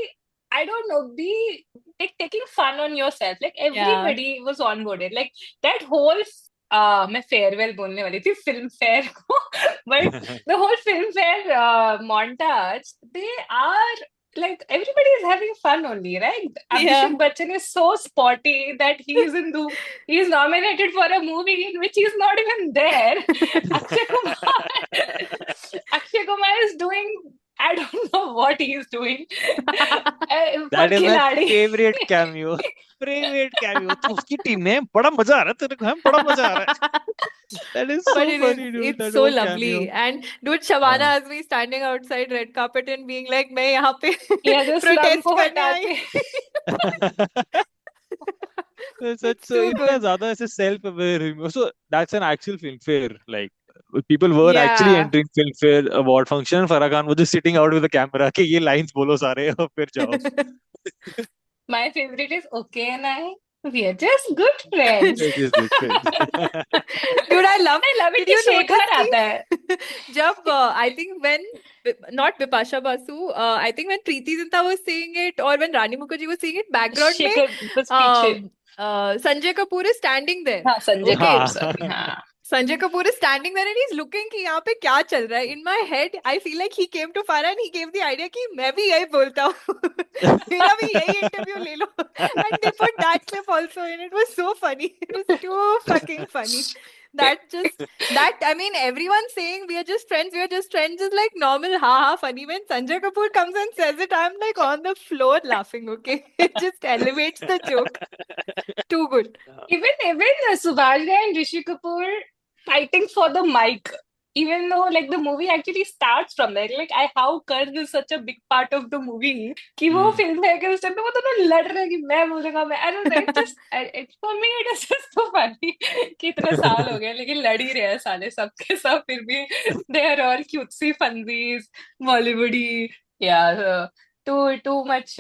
I don't know, be like taking fun on yourself. Like everybody was onboarded. Like that whole मैं farewell बोलने वाली थी फिल्म फेयर को, but the whole film fair montage, they are like everybody is having fun only, right? Abhishek Bachchan is so spotty that he is nominated for a movie in which he's not even there. Akshay Kumar is doing, I don't know what he is doing. that is my favorite cameo. Favorite cameo. तो उसकी team में बड़ा मजा आ रहा है तेरे को, बड़ा मजा आ रहा है. That is so funny, dude. It's that so whole lovely. cameo. And dude, Shabana Azmi standing outside red carpet and being like, मैं यहाँ पे जो slum protest को करने हटा आई. के. Such It's too इतना good. ज्यादा ऐसे self aware. So that's an actual filmfare. Like people were actually Yeah. entering filmfare award function. Farah Khan was just sitting out with the camera कि ये lines बोलो सारे और फिर जाओ. My favorite is Okay and I. We are just good friends. It is good friends. Dude, I love. I love it Did कि you Shekhar notice आता कि है. जब I think when not Bipasha Basu, I think when Preeti Zinta was saying it or when Rani Mukherjee was saying it, background में शेखर बस पीछे. Sanjay Kapoor is standing there. हाँ, Sanjay Okay. Kapoor, हाँ. sorry. हाँ. Sanjay Kapoor is standing there and he's looking कि यहाँ पे क्या चल रहा है. In my head, I feel like he came to Farah and he gave the idea कि मैं भी यही बोलता हूँ. मेरा भी यही interview ले लो. And they put that clip also in. It was so funny. It was too fucking funny. I mean, everyone saying we are just friends is like normal, ha funny. When Sanjay Kapoor comes and says it, I'm like on the floor laughing, okay? It just elevates the joke. Too good. Even Subhash Ghai and Rishi Kapoor fighting for the mic, even though like the movie actually starts from there. Like how Karz is such a big part of the movie कि वो film है कि उस time पे वो दोनों लड़ रहे हैं कि मैं बोलूंगा मैं. I don't know, for me it is just so funny कि इतने साल हो गए लेकिन लड़ ही रहे हैं साले सबके सब फिर भी they are all cutesy funsies, Bollywoody. Yeah, too much.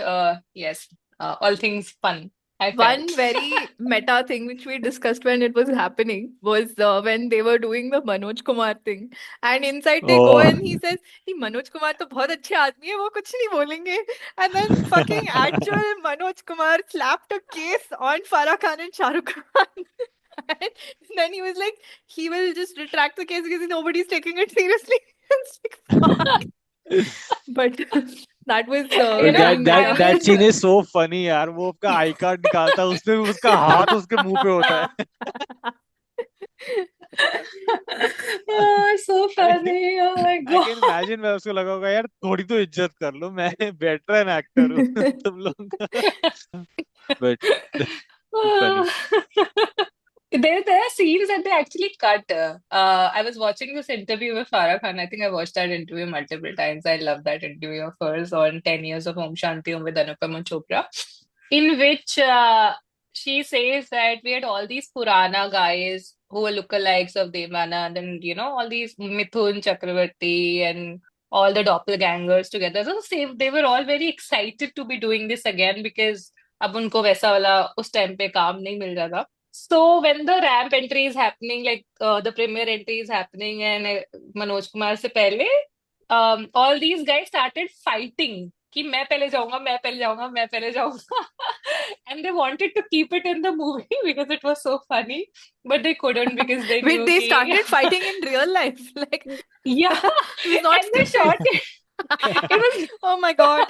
Yes, all things fun. I One felt. very meta thing which we discussed when it was happening was when they were doing the Manoj Kumar thing. And inside they go Oh. and he says, "He Manoj Kumar तो बहुत अच्छे आदमी है, वो कुछ नहीं बोलेंगे." And then fucking actual Manoj Kumar slapped a case on Farah Khan and Shah Rukh Khan. And then he was like, he will just retract the case because nobody's taking it seriously. It's like, fuck. But that was You know, very that meta. that scene is so funny यार. वो अपना I card निकालता है उसमें भी उसका हाथ उसके मुंह पे होता है. Oh, so funny. Oh my I can God. imagine मैं उसको लगा होगा यार थोड़ी तो इज्जत कर लो, मैं वेटरन एक्टर हूँ तुम लोग. But it's funny. There are scenes that they actually cut. I was watching this interview with Farah Khan. I think I watched that interview multiple times. I love that interview of hers on 10 Years of Om Shanti Om with Anupama Chopra, in which she says that we had all these Purana guys who were lookalikes of Devanand, and all these Mithun Chakravarti and all the doppelgangers together. So they were all very excited to be doing this again because अब उनको वैसा वाला उस time पे काम नहीं मिल रहा था. So when the ramp entry is happening, like the premiere entry is happening, and Manoj Kumar से पहले, all these guys started fighting कि मैं पहले जाऊंगा, मैं पहले जाऊंगा, मैं पहले जाऊंगा. And they wanted to keep it in the movie because it was so funny, but they couldn't because they Wait, knew they कि started fighting in real life. Like, yeah, it was not and they shot scripted. it. It was, Oh my God.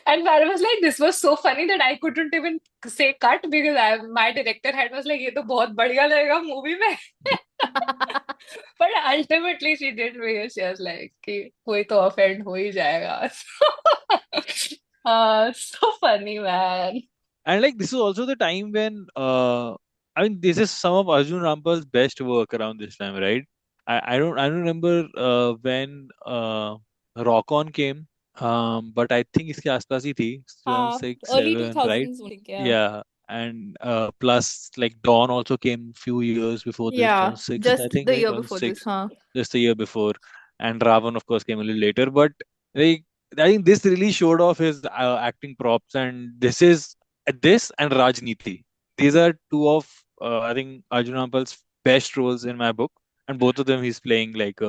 and Farah was like, this was so funny that I couldn't even say cut because my director head was like, ये तो बहुत बढ़िया लगेगा movie में. But ultimately she did because she was like कि कोई तो offend हो ही जाएगा. So funny, man. And like this is also the time when I mean this is some of Arjun Rampal's best work around this time, right? I don't remember when Rock On came, but I think इसके आसपास ही थी, 2006, Early 7, right? 2000s, I think, yeah. Yeah, and plus like Dawn also came few years before this, Yeah, 2006, I just think, the right? year before this, 2006, huh? just the year before, and Ravan of course came a little later, but like I think this really showed off his acting props, and this and Rajniti. These are two of I think Arjun Rampal's best roles in my book, and both of them he's playing like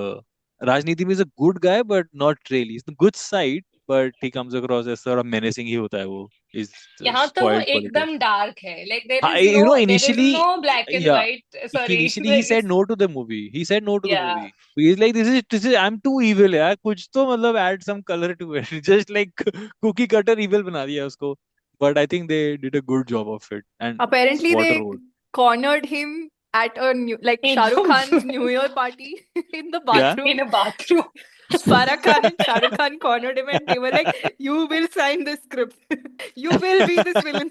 Rajniti is a good guy, but not really. He's the good side, but he comes across as sort of menacing. ही होता है वो. He's यहाँ तो वो spoiled politician. एकदम dark है. Like there is Initially, no black and yeah, white. Sorry, initially he said no to the movie. He said no to the yeah. movie. He's like, this is, I'm too evil, यार. कुछ तो मतलब add some color to it. Just like cookie cutter evil बना दिया उसको. But I think they did a good job of it. And Apparently, what a they role. cornered him at Shah Rukh Khan's New Year party in the Yeah. bathroom. In a bathroom. Farah Khan and Shah Rukh Khan cornered him and they were like, "You will sign this script. You will be this villain."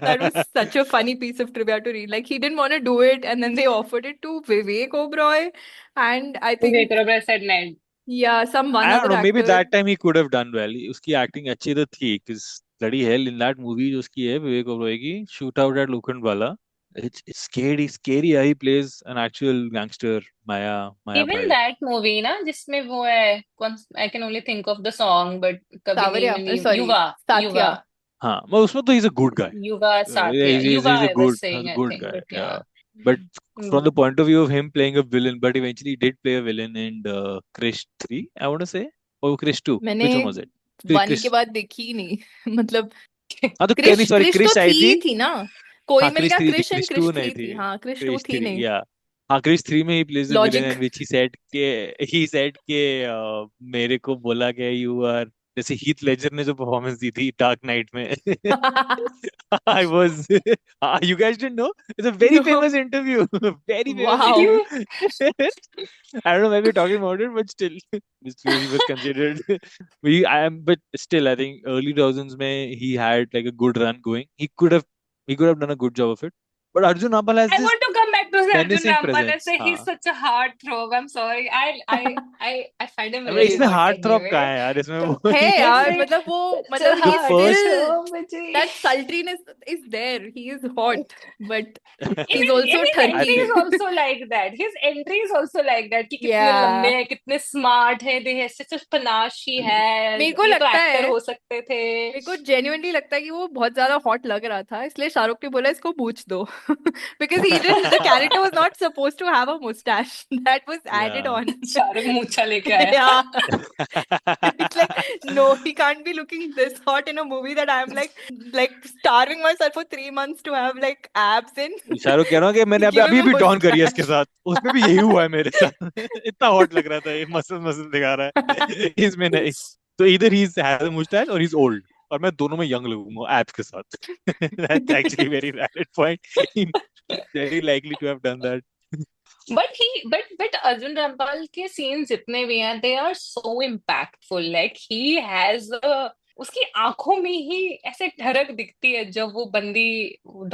That was such a funny piece of trivia to read. Like, he didn't want to do it, and then they offered it to Vivek Oberoi, and I think, Vivek Oberoi said no. yeah, some one I don't other know. Maybe actor. that time he could have done well. उसकी acting अच्छी तो थी, because bloody hell, in that movie जो उसकी है विवेक ओबरॉय की, Shoot Out at Lokhandwala, it's scary how he plays an actual gangster, Maya Even Pai. that movie ना जिसमें वो है कौन, I can only think of the song but कभी नींद Savarya, में नहीं, sorry, युवा, युवा, Satya. हाँ, but उसमें तो he's a good guy. युवा Yeah, साथिया, युवा he's a I was good saying I good think, guy. but Yeah, yeah. but from the Mm. point of view of him playing a villain, but eventually he did play a villain in Krish 3, I want to say, or Krish 2. मैंने Which one was it? One के Krish. बाद देखी ही नहीं मतलब हाँ तो नहीं, Krrish sorry, Krrish तो क्रिश आई थी। थी ना, कोई हाँ मिल क्रिश गया 3 थी, क्रिश एंड क्रिश 2 क्रिश नहीं 3 थी। थी, हाँ क्रिश 2 क्रिश थी 3, नहीं। या हाँ क्रिश 3 में he plays the villain, logic. And which he said के मेरे को बोला गया यू आर, जैसे हीथ लेजर ने जो परफॉर्मेंस दी थी डार्क नाइट में। I was you guys didn't know? It's a very famous no, interview. Very famous wow. interview. You I don't know why we're talking about it, but still, he was considered. But still, I think early 2000s mein he had like a good run going. He could have done a good job of it. But Arjun Rampal has I this want to come back to Arjun menacing Rampal and presence. say he's हाँ, such a heartthrob. I'm sorry. I find him अबे really इसमें hot heart थ्रॉप कहाँ anyway. है यार, इसमें तो वो है ही यार, ऐसे मतलब वो, such मतलब a the he first still, heartthrob मुझे. that sultriness is there, he is hot, but he's Even also his I entry is think turkey। also like that. His entry is also like that कि कितने लंबे या हैं, कितने smart है, they have such a panache he has. मेरे को ये तो लगता एक्टर है, हो सकते थे. मेरे को जेन्युइनली लगता है कि वो बहुत ज्यादा हॉट लग रहा था, इसलिए शाहरुख ने बोला इसको मूछ दो। Because he did, the character was not suppose to have a mustache, that was added yeah. On. Shahrukh मूछा लेके आया. Yeah. It's like, no, he can't be looking this hot in a movie that I'm like starving myself for 3 months to have like abs in. Shahrukh कह रहा हूँ कि मैंने अभी Give अभी him a भी डॉन करी है इसके mustache. साथ, उसमें भी यही हुआ है मेरे साथ। इतना हॉट लग रहा था, ये मसल मसल दिखा रहा है, इसमें नहीं। तो इधर ही हैज अ मुस्टैच और ही इज ओल्ड, और मैं दोनों में यंग लगूंगा एब्स के साथ। That's actually very valid point, very likely to have done that. But Arjun Rampal के scenes जितने भी हैं, they are so impactful. Like he has a, उसकी आंखों में ही ऐसे ठरक दिखती है जब वो बंदी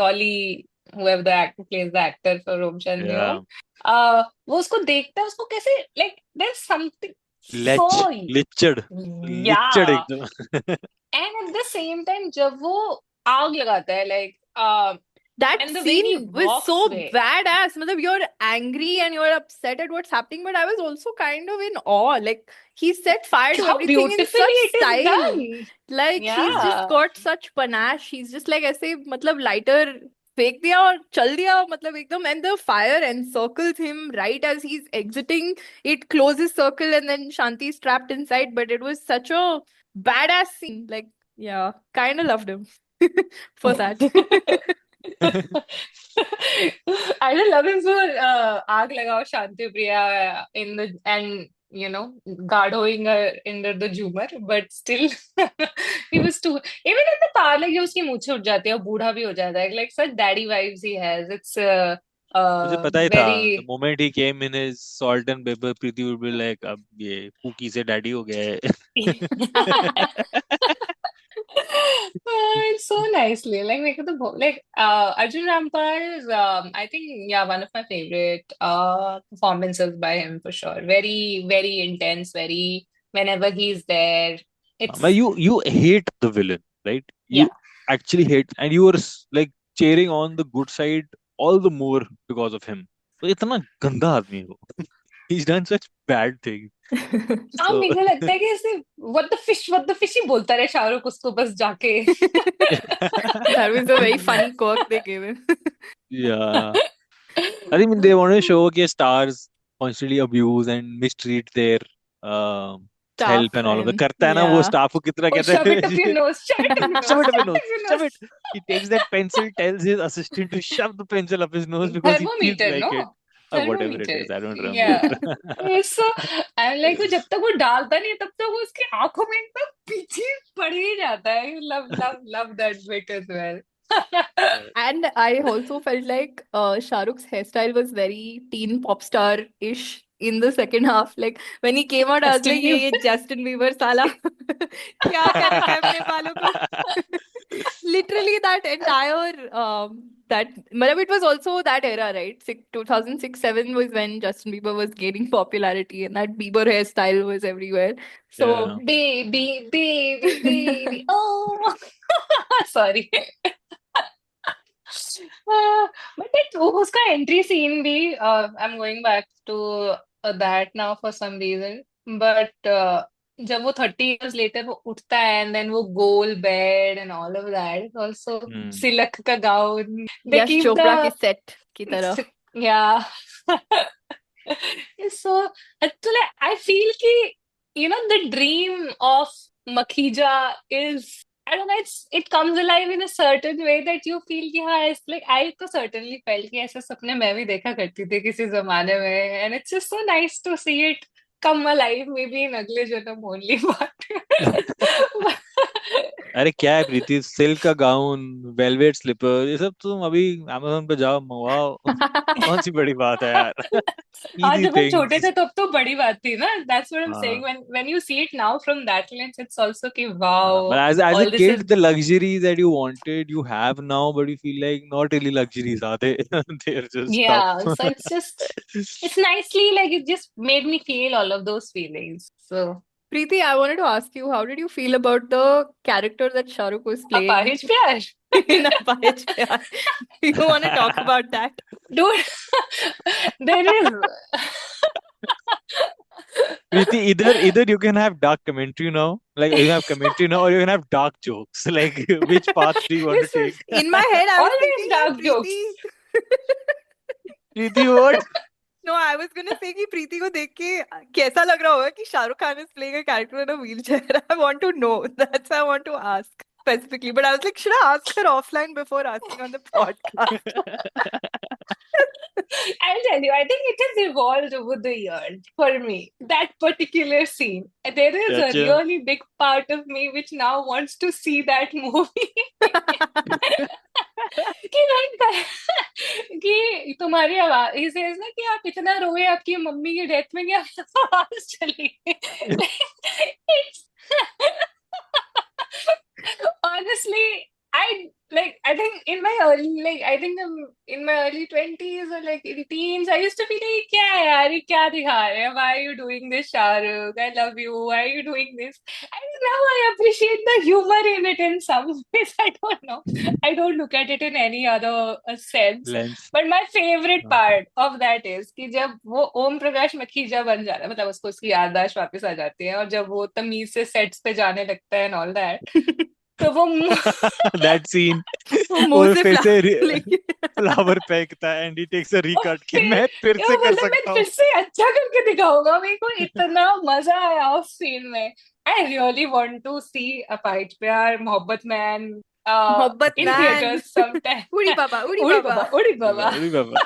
Dolly, whoever the actor plays the actor for Om Shanti या Om, वो उसको देखता है, उसको कैसे like there's something लेच so लिचड़ लिचड़ yeah, एकदम। and at the same time जब वो आग लगाता है like That and the way he scene was walks so away. badass. Matlab, you're angry and you're upset at what's happening, but I was also kind of in awe. Like, he set fire to How everything in beautifully such it is style. done. Like, he's just Yeah. got such panache. He's just like ऐसे, मतलब lighter फेंक दिया और चल दिया, मतलब एकदम, and the fire encircles him right as he's exiting. It closes circle and then Shanti is trapped inside. But it was such a badass scene. Like, yeah, kind of loved him for that. I just love him for आग लगाओ Shanti Priya in the and you know गाढ़ोing her under the झूमर, but still he was too, even in the parlor कि उसकी मूछें उठ जाती है और बूढ़ा भी हो जाता है, like such daddy vibes he has. It's मुझे पता ही था, the very moment he came in his salt and pepper, Preeti would be like, अब ये कुकी से डैडी हो गया है। It's so nicely like मेरे को तो like Arjun Rampal is I think yeah one of my favorite performances by him for sure. Very intense. Very whenever he's there, But it's you hate the villain, right? yeah. You actually hate, and you were like cheering on the good side all the more because of him. तो इतना गंदा आदमी है वो। He's done such bad things. हाँ So मेरे को लगता है कि ऐसे what the fish ही बोलता रहे शाहरुख उसको बस जाके. That was a very funny quirk they gave him. yeah, I think they want to show कि stars constantly abuse and mistreat their Tough help and all of that. and करता है ना वो yeah. staff को कितना Oh, कहता shove it up your है। nose. Shove it up your Shove nose. it up your Shove it nose. up your Shove nose. it. He takes that pencil, tells his assistant to shove the pencil up his nose because he feels Thermometer, like it. no? Or whatever it Thermometer. is, I don't Yeah. remember. So, I'm like, वो जब तक वो डालता नहीं तब तक वो उसकी आंखों में एकदम पीछे पड़ ही जाता है. Love that bit as well. And I also felt like Shah Rukh's hairstyle was very teen pop star-ish in the second half. Like when he came out, I was Justin like, ये Bieber. Justin Bieber साला. क्या क्या रखा है अपने बालों को. Literally that entire that matlab it was also that era, right? 2006-7 was when Justin Bieber was gaining popularity and that Bieber hairstyle was everywhere. So Yeah. Baby, baby, baby. Oh, sorry. But that उसका entry scene भी I'm going back to that now for some reason. But जब वो 30 years later वो उठता है and then वो goal bed and all of that, it's also Hmm. सिलक का gown. They Yash keep Chopra की the सेट की तरह. yeah. So actually, I feel कि the dream of Makhija is, I don't know, it comes alive in a certain way that you feel कि हाँ, it's like I तो certainly felt कि ऐसे सपने मैं भी देखा करती थी किसी जमाने में, and it's just so nice to see it come alive, maybe in अगले जन्म only, but अरे क्या है प्रीति, सिल्क का गाउन, वेलवेट स्लीपर, ये सब तुम अभी अमेज़न पे जाओ मंगवाओ. कौन सी बड़ी बात है यार. हाँ, इजी जब हम छोटे थिंग्स. थे तब तो बड़ी बात थी ना. That's what I'm saying. हाँ. When you see it now from that lens, it's also कि But wow, as a all this is. kid, the luxuries that you wanted, you have now, but you feel like not really luxuries, are they? They're just stuff. Yeah, so it's nicely, like, it just made me feel all of those feelings. So, Preeti, I wanted to ask you, how did you feel about the character that Shah Rukh was playing Apahish Pyar. in Apahaj Pyar? Do you want to talk about that? Dude, there is. Preeti, either you can have dark commentary now, like you have commentary now, or you can have dark jokes. Like which path do you want to This is take? In my head, I was always thinking, dark jokes. Preeti. Preeti, what? No, I was gonna say कि प्रीति को देख के कैसा लग रहा होगा कि Shahrukh Khan is playing a character in a wheelchair. I want to know. That's why I want to ask specifically. But I was like, should I ask her offline before asking on the podcast? I'll tell you, I think it has evolved over the years for me. That particular scene. There is a Gotcha. really big part of me which now wants to see that movie. कि कि तुम्हारी आवाज, he says ना कि आप इतना रोए आपकी मम्मी की डेथ में कि आपकी आवाज चली गई. It's honestly, I think in my early, in my early 20s or like in teens, I used to be like, क्या है यार, ये क्या दिखा रहे हैं? Why are you doing this, Shahrukh? I love you. Why are you doing this? And now I appreciate the humor in it in some ways. I don't know. I don't look at it in any other sense. Lens. But my favorite part of that is कि जब वो ओम प्रकाश मखीजा बन जा रहा है, मतलब उसको उसकी याददाश्त वापस आ जाती है और जब वो तमीज से सेट्स पे जाने लगता है and all that, तो वो That scene. वो मुंह वो से फिर से लेके फ्लावर फेंकता है and he takes a recut कि मैं फिर से कर मतलब मैं सकता फिर हूँ. से अच्छा करके दिखाऊंगा. मेरे को इतना मजा आया उस सीन में. I really want to see अपाहिज प्यार, मोहब्बत मैन मोहब्बत in मैन, theaters sometime. उड़ी बाबा, उड़ी उड़ी बाबा. बाबा, उड़ी बाबा. Very baba.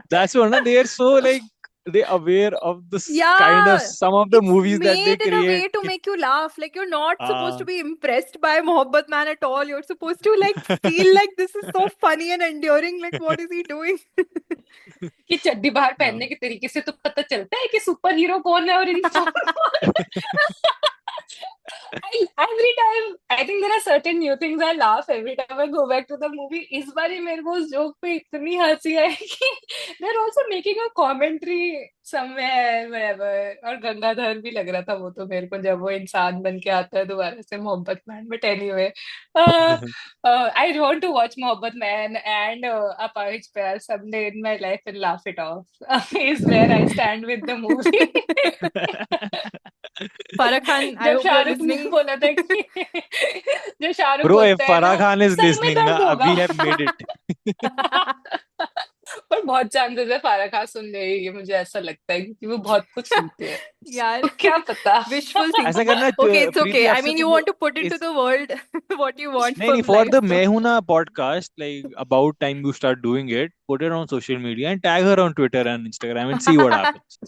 That's one. They are so like they aware of this kind of Yeah, some of the it's movies that they made in a way create. to make you laugh. Like you're not supposed to हाँ. be impressed by Mohabbat Man at all. You're supposed to like feel like this is so funny and enduring. Like what is he doing? कि चड्डी बाहर पहनने के तरीके से तो पता चलता है कि सुपर हीरो कौन है और इंसान कौन है. Every time, I think there are certain new things I laugh every time I go back to the movie. इस बार ही मेरे को उस जोक पे इतनी हंसी आई कि they're also making a commentary somewhere, wherever. और गंगाधर भी लग रहा था वो तो मेरे को, जब वो इंसान बन के आता है दोबारा से मोहब्बत man. But anyway, I want to watch मोहब्बत मैन and अपाहिज प्यार someday in my life and laugh it off. Is where I stand with the movie. Farah Khan, I जब hope you're शाहरुख ने listening. बोला था कि जब शाहरुख Bro, if बोलता है ना Farah Khan is सर में listening, दर्द na, होगा. we have made it. और बहुत चांसेस है फारा खान सुन रही है, मुझे ऐसा लगता है क्योंकि वो बहुत कुछ सुनती है. यार, क्या पता. wishful ऐसा thinking. करना Okay, it's Preeti okay. I ऐसे mean, तो you want to put into इस the world what you want नहीं from for life. the So मैं हूं ना podcast, like about time you start doing it, put it on social media and tag her on Twitter and Instagram and see what happens.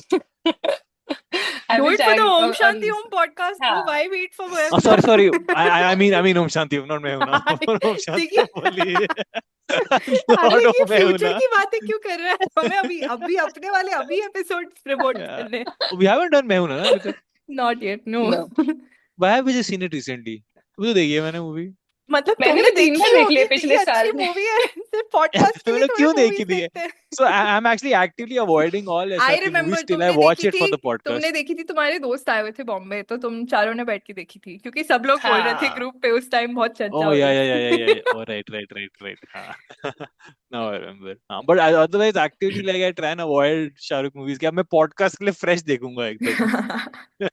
I do will it for the tag Om Shanti Om podcast. हाँ. Oh, why wait for Oh, sorry. I mean Om Shanti Om, not मैं हूं ना. Om Shanti देखिए, बोली. अरे Not ये Om मैं हूं फ्यूचर ना. की बातें क्यों कर रहा है? हमें अभी अभी अपने वाले अभी एपिसोड प्रमोट Yeah. करने हैं. We haven't done मैं हूं ना अभी तक. Not yet, no. No. Why have you just seen it recently? वो तो देखी है मैंने मूवी. मतलब मैंने तुमने भी 3 बार देखी देख लिया होगी, पिछले ये साल अच्छी में. मूवी है. सिर्फ पॉडकास्ट के लिए मैंने थोड़े क्यों मूवीज देखी थी? देखते हैं. So I'm actually actively avoiding all I SRK movies remember till I तुमने watch देखी it for थी. the podcast. तुमने देखी थी, तुम्हारे दोस्त आए हुए थे बॉम्बे, तो तुम चारों ने बैठ के देखी थी, क्योंकि सब लोग बोल रहे थे हाँ. ग्रुप पे उस टाइम बहुत चर्चा Oh हो yeah, रही yeah, yeah, yeah, थी. yeah. Oh right. हाँ. Now I remember. हाँ, but otherwise actively like I try and avoid Shahrukh movies. कि अब मैं podcast के लिए fresh देखूंगा एकदम.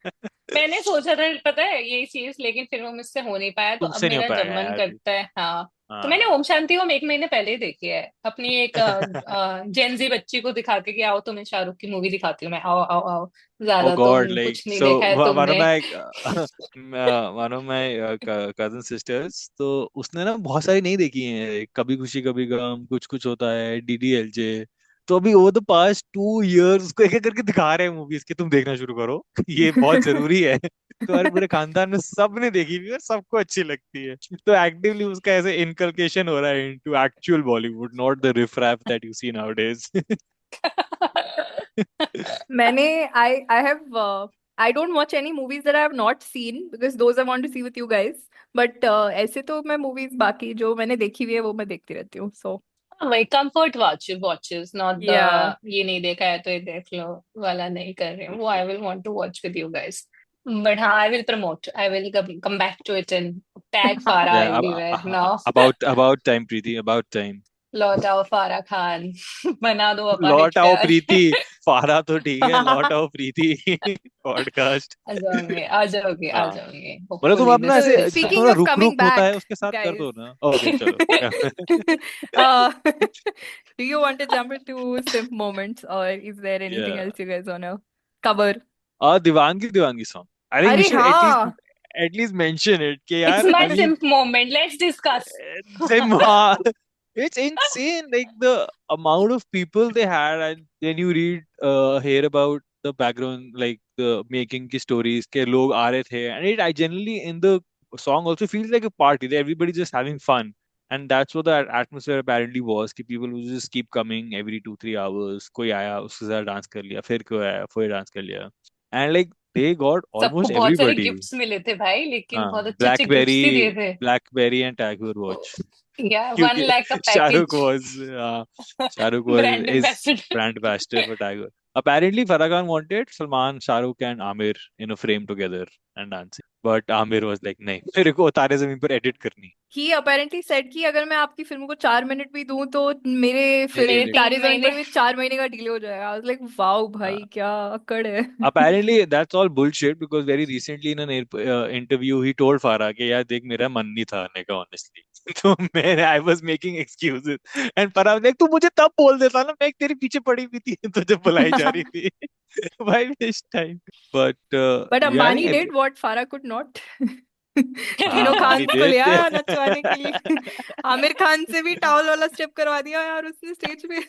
मैंने सोचा था पता है ये चीज, लेकिन फिर वो मुझसे हो नहीं पाया, तो अब तुमसे नहीं हो मेरा जब पाएगा मन यार. करता है. हाँ. तो मैंने हाँ. ओम शांति ओम 1 महीने पहले ही देखी है, अपनी एक जेनजी बच्ची को दिखा के कि आओ तुम्हें शाहरुख की मूवी दिखाती हूँ मैं, आओ आओ आओ. Oh ज्यादा God, तुम like कुछ नहीं देखा so है one of तुमने. my one of my cousin sisters, तो उसने ना बहुत सारी नहीं देखी हैं. कभी खुशी कभी गम, कुछ कुछ होता है, DDLJ. तो अभी ओवर द पास्ट 2 years उसको एक एक करके दिखा रहे हैं मूवीज कि तुम देखना शुरू करो. ये बहुत जरूरी है. तो हमारे पूरे खानदान में सबने देखी हुई है और सबको अच्छी लगती है. तो एक्टिवली उसका ऐसे इनकलकेशन हो रहा है into actual Bollywood, not the riff rap that you see nowadays. मैंने I have I don't watch any movies that I have not seen because those I want to see with you guys. But ऐसे तो मैं movies बाकी जो मैंने देखी हुई है वो मैं देखती रहती हूँ. So वही comfort watches, not the yeah. ये नहीं देखा है तो ये देख लो वाला नहीं कर रहे हैं. वो I will want to watch with you guys. But हाँ, I will promote, I will come back to it and tag Farah Yeah, everywhere now. about time, Preeti, about time. लौट आओ फारा खान. बना दो अपाहिज लौट आओ प्यार. प्रीति. फारा तो ठीक है, लौट आओ प्रीति. पॉडकास्ट. आ जाओगे आ जाओगे आ हाँ. जाओगे, मतलब तुम होपफुली अपना दिस ऐसे So इज. speaking थोड़ा of रुक coming रुक होता है back, उसके साथ कर guys. दो ना. ओके चलो. uh, do you want to jump into simp moments, or is there anything Yeah. else you guys wanna cover? दीवानगी song. I think we अरे should हाँ. at least mention it कि इट्स यार my I mean सिंप moment, let's discuss. same it's insane like the amount of people they had, and then you read hear about the background, like the making की stories के लोग आ रहे थे, and it I generally in the song also feels like a party that everybody's just having fun. And that's what the atmosphere apparently was कि people would just keep coming every 2-3 hours. कोई आया उसके साथ dance कर लिया, फिर कोई आया फिर डांस कर लिया. And like they got सबको almost बहुत सारे everybody. गिफ्ट्स मिले थे भाई, लेकिन हाँ, बहुत अच्छे अच्छे गिफ्ट्स ही दिए थे. BlackBerry and Tagore watch. या 1 क्योंकि लाख का Shahrukh package. was Shahrukh was brand is ambassador. brand ambassador for Tiger. Apparently, Farah Khan wanted Salman, Shahrukh, and Amir in a frame together and dancing, but Amir was like, "नहीं, मेरे को तारे जमीन पर edit करनी." He apparently said कि अगर मैं आपकी फिल्म को 4 मिनट भी दूं तो मेरे फिल्म मेरे Delay. तारे 3 जमीन पर महीने. भी 4 महीने का डिले हो जाएगा. I was like, वाओ भाई क्या अकड़ है. Apparently, that's all bullshit because very recently in an interview, he told Farah कि यार देख मेरा मन नहीं था आने का honestly. तो मैं I was making excuses and Farah was like तू मुझे तब बोल देता ना, मैं तेरे पीछे पड़ी हुई थी तुझे बुलाई जा रही थी. Why waste time? But But yeah, I think Ambani did what Farah could not. हाँ तीनों अंबानी खान को ले did. आया नचवाने के लिए. आमिर खान से भी टावल वाला स्टेप करवा दिया यार उसने स्टेज पे.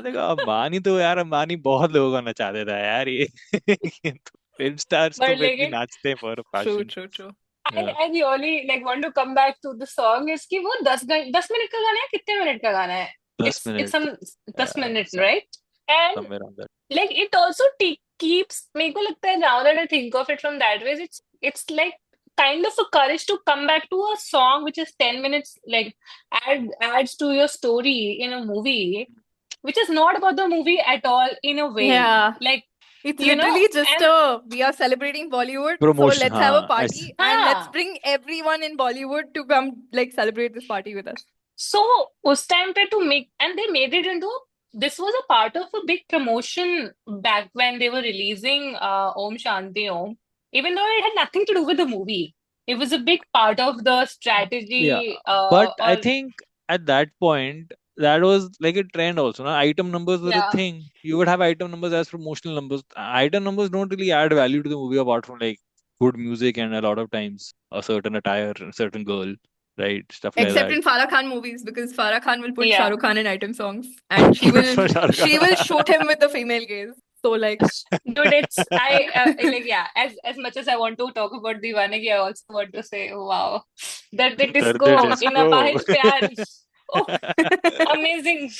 देखो अंबानी तो यार अंबानी बहुत लोगों को नचा देता है यार ये. तो फिल्म स्टार्स पर तो फिर भी लेकिन नाचते हैं for True, fashion. true, true. I really like want to come back to the song is कि वो 10 मिनट का गाना है, कितने मिनट का गाना है? 10 It's some minute 10 minutes, right? And somewhere on that. like it also keeps, मेरे को लगता है now that I think of it from that way, it's like kind of a courage to come back to a song which is 10 minutes, like adds to your story in a movie, which is not about the movie at all in a way. Yeah. Like, It's you know, literally just and we are celebrating Bollywood, so Promotion, let's have a हाँ party ऐसे. and let's हाँ. bring everyone in Bollywood to come like celebrate this party with us. So उस time पे to make, and they made it into, this was a part of a big promotion back when they were releasing Om Shanti Om, even though it had nothing to do with the movie. It was a big part of the strategy. Yeah, but I Or think at that point that was like a trend also. Na? Item numbers were a yeah, thing. You would have item numbers as promotional numbers. Item numbers don't really add value to the movie apart from like good music and a lot of times a certain attire, a certain girl, right? Stuff like Except that. in Farah Khan movies, because Farah Khan will put Shah yeah. Rukh Khan in item songs, and she will Shah Rukh she Khan. will shoot him with the female gaze. So like, Dude, it's like yeah. As much as I want to talk about Divanagi, I also want to say, wow, that the disco Dard in Apahiz Pyar, oh, amazing.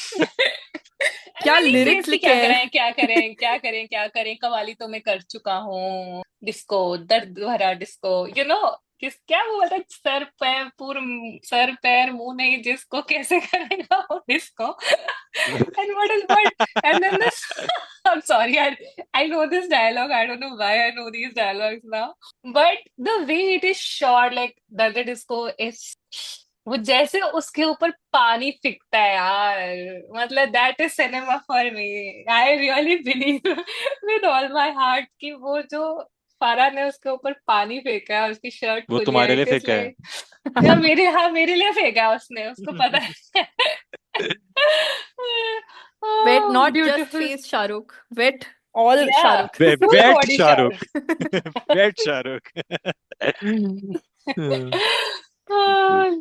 क्या क्या like lyrics seriously लिखे क्या हैं. करें क्या करें क्या करें क्या करें, कवाली तो मैं कर चुका हूँ, डिस्को दर्द भरा डिस्को, you know, किस क्या वो बोलता है, सर पैर मुंह नहीं जिसको कैसे करेगा वो disco. And what is what, and then this I'm sorry, I know this dialogue, I don't know why I know these dialogues now, but the way it is shot, like दर्द disco is, वो जैसे उसके ऊपर पानी फेंकता है यार, मतलब that is cinema for me. I really believe with all my heart कि वो जो फरहान ने उसके ऊपर पानी फेंका है, उसकी शर्ट वो खुली है, तुम्हारे लिए इट इज फेंका है. लाइक, या मेरे, हाँ मेरे लिए फेंका है उसने, उसको पता है. Wet, Oh, not just beautiful. face Shahrukh. Wet, all Yeah, Shahrukh. full Wet body Shahrukh. Shahrukh. Wet Shahrukh. Good.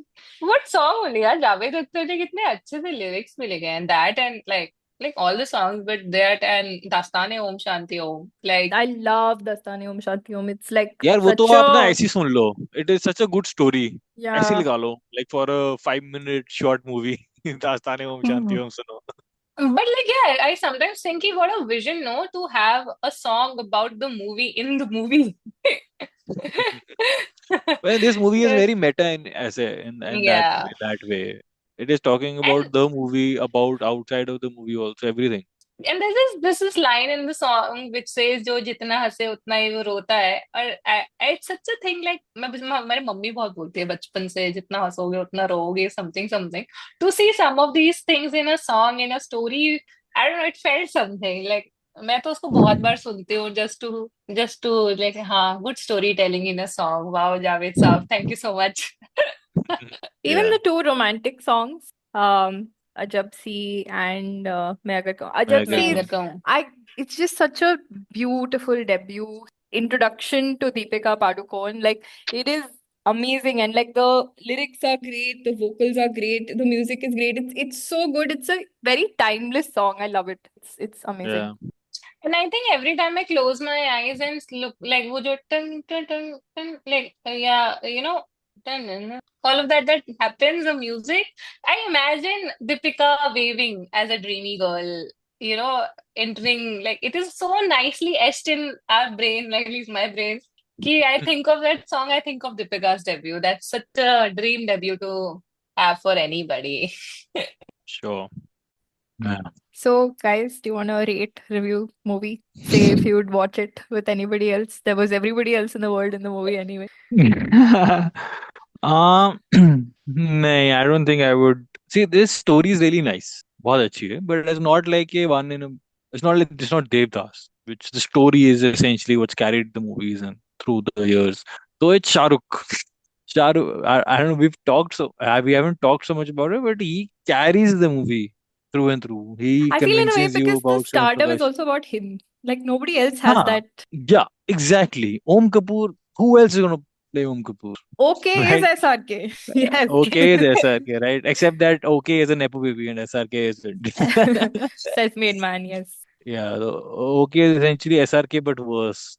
What song only यार, जावेद अख्तर ने कितने अच्छे से लिरिक्स भी लिखे हैं, that and like all the songs, but that and दास्तान Om Shanti Om, like I love Dastani Om Shanti Om. It's like यार वो तो such आप ना a, ऐसी सुन लो. It is such a good story. ऐसी yeah. लगा लो, like for a 5 minute short movie. दास्तान ओम शांति ओम सुनो. but like yeah, I sometimes think what a vision, no, to have a song about the movie in the movie. Well, this movie is very meta in ऐसे Yeah. in that way. It is talking And about the movie, about outside of the movie also, everything. this is line in the song which says जो जितना हंसे उतना ही वो रोता है, और it's such a thing, like मेरी mummy बहुत बोलती है बचपन से, जितना हंसोगे उतना रोओगे, something something. To see some of these things in a song, in a story, I don't know, it felt something like, मैं तो उसको बहुत बार सुनती हूँ just to like, हाँ, good storytelling in a song. Wow, Javed साहब, thank you so much. Even Yeah. the two romantic songs, Ajab Si and मैं अगर कहूँ, मैं Ajab मैं Si, अगर कहूँ. कहूँ, it's just such a beautiful debut introduction to Deepika Padukone. Like it is amazing, and like the lyrics are great, the vocals are great, the music is great. It's so good. It's a very timeless song. I love it. It's amazing. Yeah. and I think every time I close my eyes and look, like वो जो टन टन टन टन, like yeah, you know, टन टन, all of that happens, the music, I imagine Deepika waving as a dreamy girl, you know, entering, like it is so nicely etched in our brain, like at least my brain. Ki I think of that song, I think of Deepika's debut. That's such a dream debut to have for anybody. Sure. Yeah. So, guys, do you want to rate, review movie? Say if you would watch it with anybody else. There was everybody else in the world in the movie anyway. नहीं, I don't think I would. See, this story is really nice. बहुत अच्छी है, but it's not like a one in a. It's not like it's not Devdas, which the story is essentially what's carried the movies and through the years. So it's Shah Rukh. Shah Rukh, I don't know. We haven't talked so much about it, but he carries the movie through and through. He I feel in a way convinces you because the about Shivam stardom is Prakash. also about him. Like nobody else has हाँ, that. yeah, exactly. Om Kapoor. Who else is gonna play Om Kapoor? Okay is Right? SRK. Yes. Okay is SRK, right? Except that OK is a Nepo baby and SRK isn't. Self-made man, yes. Yeah, OK is essentially SRK but worse.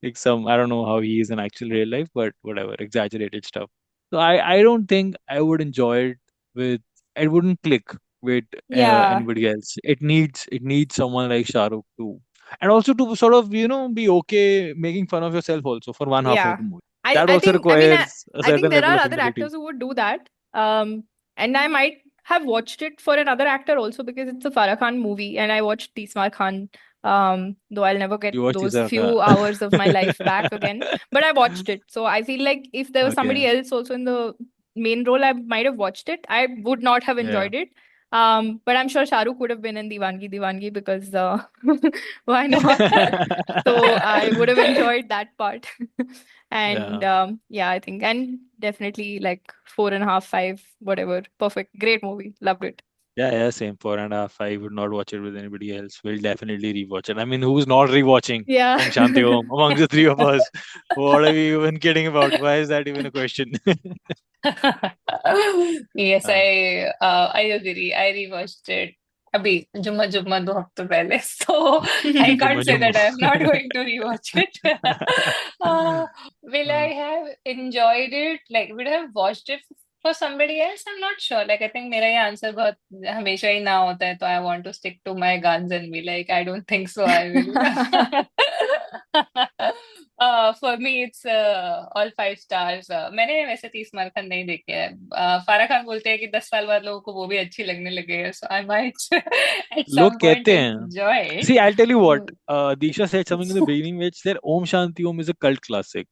Like some, I don't know how he is in actual real life, but whatever, exaggerated stuff. So I don't think I would enjoy it with, it wouldn't click with Yeah. anybody else. It needs someone like Shah Rukh to, and also to sort of, be okay making fun of yourself also for one half of Yeah. the movie. I, That I also think I mean requires a I think certain there level are of other humility. actors who would do that. And I might have watched it for another actor also because it's a Farah Khan movie and I watched Tismar Khan. Though I'll never get You watch those Isaka. few hours of my life back again. But I watched it. So I feel like if there was Okay. somebody else also in the main role, I might have watched it. I would not have Yeah. enjoyed it. But I'm sure Shah Rukh would have been in Diwangi because why not? So I would have enjoyed that part. And Yeah. yeah, I think, and definitely like 4.5, 5, whatever. Perfect. Great movie. Loved it. Yeah, same. 4.5. I would not watch it with anybody else. We'll definitely rewatch it. I mean, who's not rewatching Yeah. Om Shanti Om among the three of us? What are we even kidding about? Why is that even a question? Yes, Uh, I agree. I rewatched it अभी जुम्मा जुम्मा 2 हफ्ते पहले, so I Jumma can't say Jumma. that I'm not going to rewatch it. Will I have enjoyed it? Like, would I have watched it For somebody else, I'm not sure. Like, I think मेरा ये answer बहुत हमेशा ही ना होता है, तो I want to stick to my guns and be like, I don't think so. I will. For me, it's all 5 stars. मैंने वैसे 30 मार्कन नहीं देखे हैं. फारा खान बोलते हैं कि 10 साल बाद लोगों को वो भी अच्छी लगने लगे है. So I might at लोग some point कहते हैं. enjoy it. See, I'll tell you what. Disha said something in the beginning which said Om Shanti Om is a cult classic.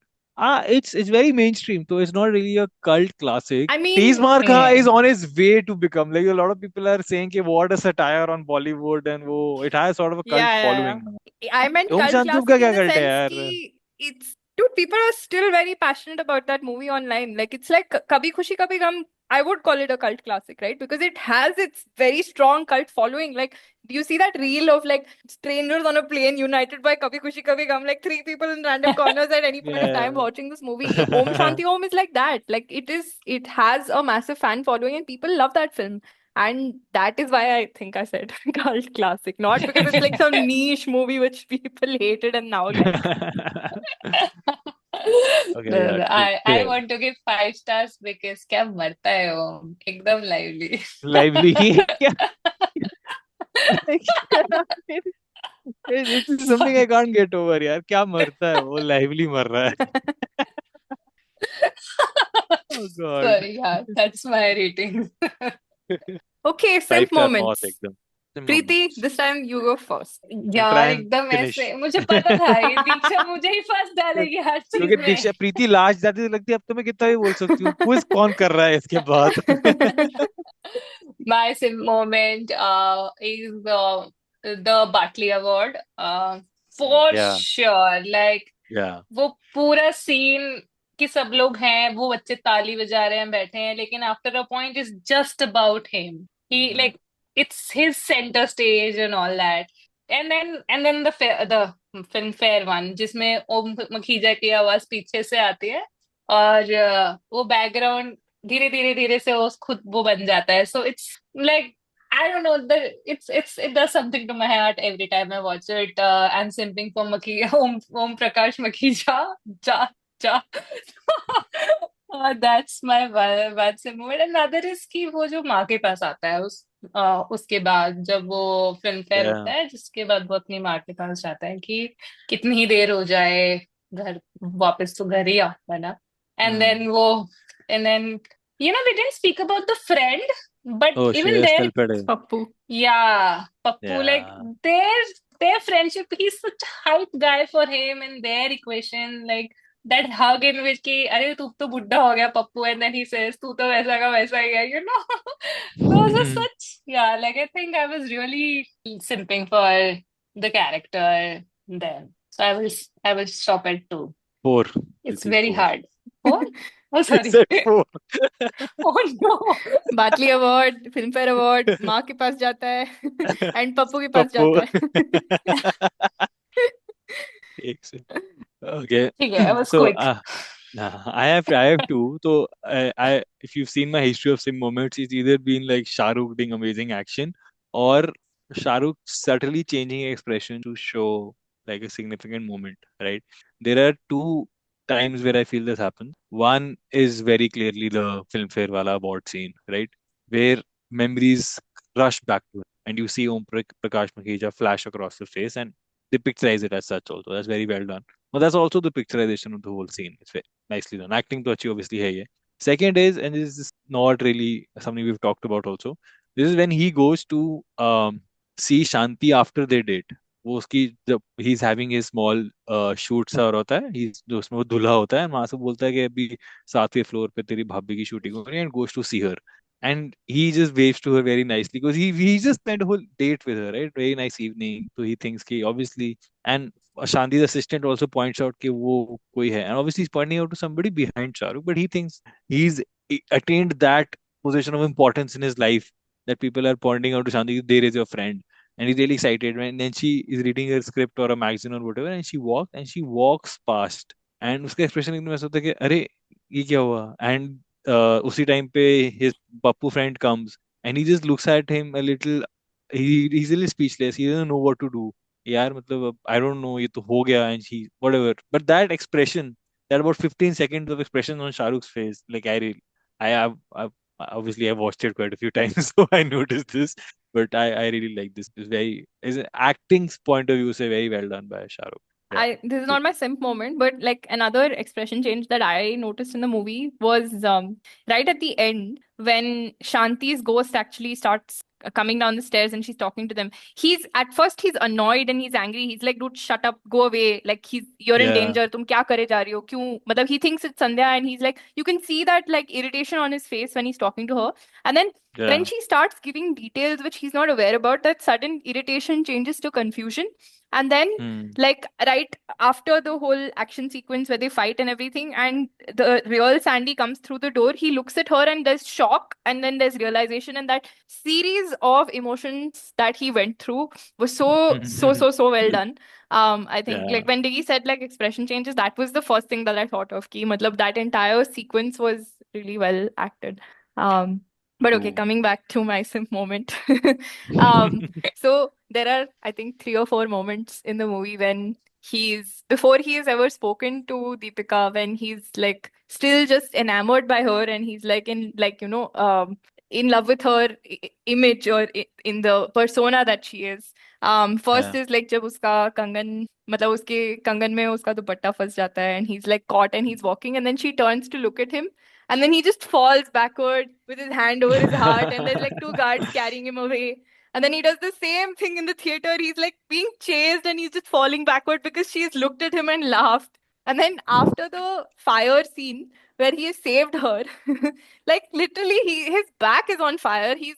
It's very mainstream, so it's not really a cult classic. I mean, Tees Marka Yeah. is on his way to become, like, a lot of people are saying कि what a satire on Bollywood and वो it has sort of a cult yeah, yeah, following yeah. now. I meant Om cult Shanti Om classic का in क्या the cult है sense यार? कि it's dude, people are still very passionate about that movie online. Like it's like Kabhi Khushi Kabhi Gum. I would call it a cult classic, right? Because it has its very strong cult following. Like, do you see that reel of like strangers on a plane united by Kabhi Khushi Kabhi Gum? Like 3 people in random corners at any point of time Yeah. watching this movie. Om Shanti Om is like that. Like it has a massive fan following and people love that film. And that is why I think I said cult classic, not because it's like some niche movie which people hated and now like. Okay, No, yeah, no, true. I Fair. want to give 5 stars because क्या मरता है वो एकदम lively. Lively. क्या? It's something I can't get over यार. क्या मरता है वो? Lively मर रहा है. Oh God. Sorry, yeah, that's my rating. Okay, simp 5 star बहुत moments. एकदम. Sim Preeti, moments. this time you go first. And यार try and एकदम finish. ऐसे मुझे पता था ये दीक्षा मुझे ही फंस डालेगी हर चीज क्योंकि में. दीक्षा प्रीति लास्ट जाती है तो लगती है अब तो मैं कितना भी बोल सकती हूँ. क्विज कौन कर रहा है इसके बाद? My simp moment is the Bartley Award. For Yeah, sure. Like yeah. वो पूरा सीन कि सब लोग हैं वो बच्चे ताली बजा रहे हैं बैठे हैं लेकिन after a point is just about him ही Mhm. Like it's his centre stage and all that and then the Filmfare one जिसमें ओम मखीजा की आवाज पीछे से आती है और वो बैकग्राउंड धीरे धीरे धीरे से वो खुद वो बन जाता है so it's like I don't know. It does something to my heart every time I watch it. I'm simping for Om Prakash Makhija. Ja, ja. That's my one sim moment. Another is कि वो जो माँ के पास आता है उसके बाद जब वो फिल्म फेयर Yeah. होता है जिसके बाद वो अपनी माँ के पास जाता है कि कितनी ही देर हो जाए घर वापस तो घर ही आता है ना. And then वो and then they didn't speak about the friend. But Oh, even Shreyas there, Talpade. Pappu. yeah, Pappu, like Yeah. their friendship, he's such a hype guy for him and their equation, like that hug in which कि अरे तू तो बुड्ढा हो गया Pappu and then he says तू तो वैसा का वैसा ही है, those are such, yeah, like I think I was really simping for the character then. So I will stop at 2. 4. It's It is very 4. hard. 4? Oh, I sorry. said 4. Oh no. बाटली award, film fair award, माँ के पास जाता है and Pappu के पास Pappu. जाता है. एक से. Okay. ठीक है, I was So, quick. I have two. So, if you've seen my history of sim moments, it's either been like Shah Rukh doing amazing action or Shah Rukh subtly changing expression to show like a significant moment, right? There are two times where I feel this happens. One is very clearly the Filmfare wala award scene, right? Where memories rush back to it, and you see Prakash Makhija flash across the face, and they picturize it as such also. That's very well done. But that's also the picturization of the whole scene. It's very nicely done. Acting to achieve obviously hai. Second is, and this is not really something we've talked about also. This is when he goes to see Shanti after they date. वो उसकी जब he is having a small shoot सा और होता है जो उसमें वो दूल्हा होता है वहां से बोलता है कि अभी 7वें फ्लोर पे तेरी भाभी की शूटिंग हो रही है and goes to see her and he just waves to her very nicely because he just spent a whole date with her, right? Very nice evening. So he thinks कि obviously, and Shanti's assistant also points out कि वो कोई है, and obviously he's pointing out to somebody behind Shahrukh, but he thinks he's attained that position of importance in his life that people are pointing out to Shanti, there is your friend, and he's really excited. And then she is reading her script or a magazine or whatever, and she walks past, and उसका expression एकदम ऐसा होता है कि अरे ये क्या हुआ, and उसी टाइम पे his Pappu friend comes and he just looks at him a little. He's a little speechless. He doesn't know what to do. यार मतलब I don't know ये तो हो गया and she whatever. But that expression, that about 15 seconds of expression on Shah Rukh's face, like I've obviously I've watched it quite a few times, so I noticed this. But I really like this. It's very, is an acting's point of view, say very well done by Shah Rukh. Yeah, This is good. not my simp moment, but like another expression change that I noticed in the movie was right at the end when Shanti's ghost actually starts coming down the stairs and she's talking to them. He's at first he's annoyed and he's angry. He's like, dude, shut up, go away. Like you're in Yeah, danger. तुम क्या करे जा रही हो? क्यों? मतलब he thinks it's Sandhya and he's like, you can see that like irritation on his face when he's talking to her. And then when yeah. she starts giving details which he's not aware about, that sudden irritation changes to confusion. And then Hmm. like right after the whole action sequence where they fight and everything, and the real Sandy comes through the door, he looks at her and there's shock, and then there's realization, and that series of emotions that he went through was so well done. I think Yeah. like when Diggy said like expression changes, that was the first thing that I thought of. Ki, matlab, that entire sequence was really well acted. Um, but okay, True. coming back to my simp moment. Um, so there are, I think, 3 or 4 moments in the movie when before he has ever spoken to Deepika, when he's like still just enamored by her and he's like in love with her image or in the persona that she is. First Yeah. is like जब उसका कंगन मतलब उसके कंगन में उसका दुपट्टा फंस जाता है and he's like caught and he's walking and then she turns to look at him and then he just falls backward with his hand over his heart and there's like 2 guards carrying him away. And then he does the same thing in the theater. He's like being chased and he's just falling backward because she's looked at him and laughed. And then after the fire scene where he has saved her, like literally his back is on fire. He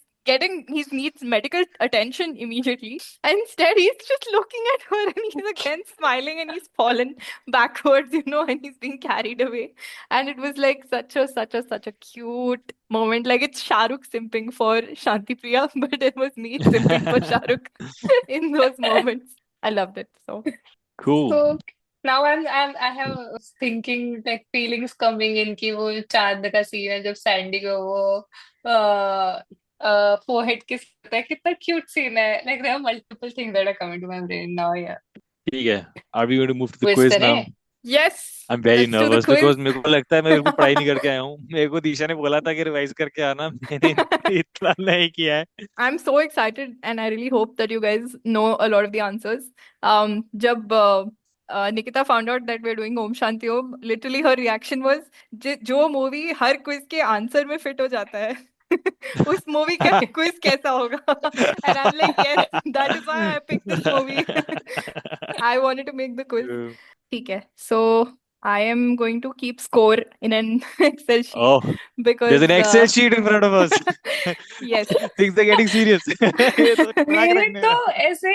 needs medical attention immediately. And instead he's just looking at her and he's again smiling and he's fallen backwards, and he's being carried away. And it was like such a cute moment. Like it's Shah Rukh simping for Shanti Priya, but it was me simping for Shah Rukh in those moments. I loved it. So Cool. So now I have thinking like feelings coming in कि वो चांद का scene है जब Sandy को वो forehead kiss करता है कितना cute scene है like there are multiple things that are coming to my brain now yeah ठीक है. Are we going to move to the quiz quiz now? करें yes, I'm very let's do the nervous quiz. because मेरे को लगता है मैं बिल्कुल पढ़ाई नहीं करके आया हूँ. मेरे को दिशा ने बोला था कि रिवाइज करके आना. मैंने इतना नहीं किया है. I'm so excited and I really hope that you guys know a lot of the answers. जब Nikita found out that we're doing Om Shanti Om, literally her reaction was जो मूवी हर quiz के answer में fit हो जाता है उस movie का quiz कैसा होगा and I'm like yes, that is why I picked this movie. I wanted to make the quiz. ठीक है, so I am going to keep score in an Excel sheet Oh, there's because an Excel sheet in front of us. yes. Things are getting serious. ये तो track मेरे रखने तो का. ऐसे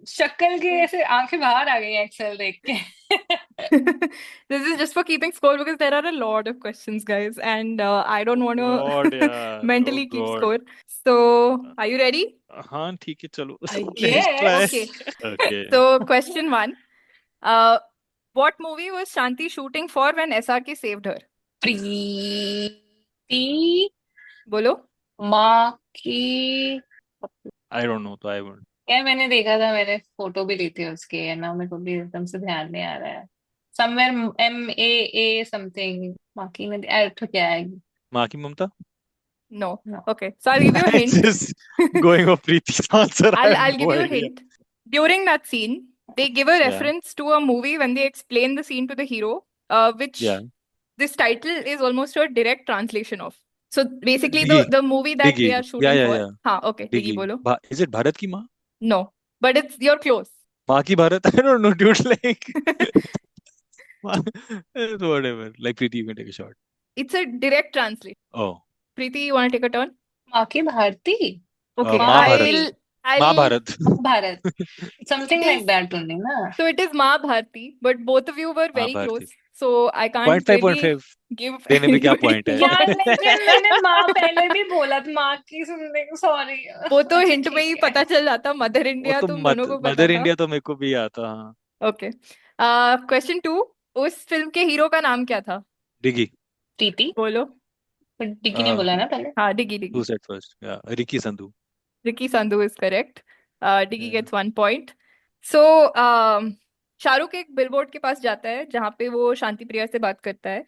शक्ल के ऐसे आंखें बाहर आ गई एक्सेल देख के This is just for keeping score because there are a lot of questions, guys, and I don't want God, to यार. mentally Oh keep God. score. So, are you ready? हाँ ठीक है चलो. I Let's try. guess Okay. Okay. So, question 1. Uh, what movie was Shanti shooting for when SRK saved her? प्रीति बोलो. माँ की I don't know, तो I won't. यार मैंने देखा था मैंने फोटो भी ली थी उसके है ना मेरे को भी एकदम से ध्यान नहीं आ रहा है समवेयर MAA समथिंग माँ की में तो क्या है माँ की ममता? No. No. Okay. So I'll give you a It's hint. just going off Preeti's answer. I have I'll give no you a idea. hint. During that scene, they give a Yeah. reference to a movie when they explain the scene to the hero, which Yeah. this title is almost a direct translation of. So basically, Diggy. the movie that they Diggy. are shooting Yeah, for. yeah. हाँ, okay, Diggy Diggy. बोलो. Is it Bharat ki माँ? No, but you're close. माँ की Bharat? I don't know, dude. Like, whatever. Like, Preeti, you can take a shot. It's a direct translation. Oh. Preeti, you want to take a turn? माँ की Bharti Okay, Mahabharat. I'll Mahabharat. Bharat something It like is- that only ना So it is Mahabharati, but both of you were very Mahabharati. close. So I can't 0.5, really 0.5. give देने में क्या anybody point है? यार points. लेकिन मैंने माँ पहले भी बोला था माँ की सुनने को सॉरी वो तो हिंट में ही पता चल जाता. मदर वो इंडिया तो तुम दोनों को पता मदर था. इंडिया तो मेरे को भी आता. हाँ. ओके. क्वेश्चन 2. उस फिल्म के हीरो का नाम क्या था? डिगी. प्रीति बोलो. डिग्गी ने बोला ना पहले हाँ, डिगी. Who said first? Yeah, Ricky Sandhu. Ricky Sandhu is correct. Diggy Yeah. gets 1 point. So, Shahrukh एक बिलबोर्ड के पास जाता है जहाँ पे वो शांति प्रिया से बात करता है.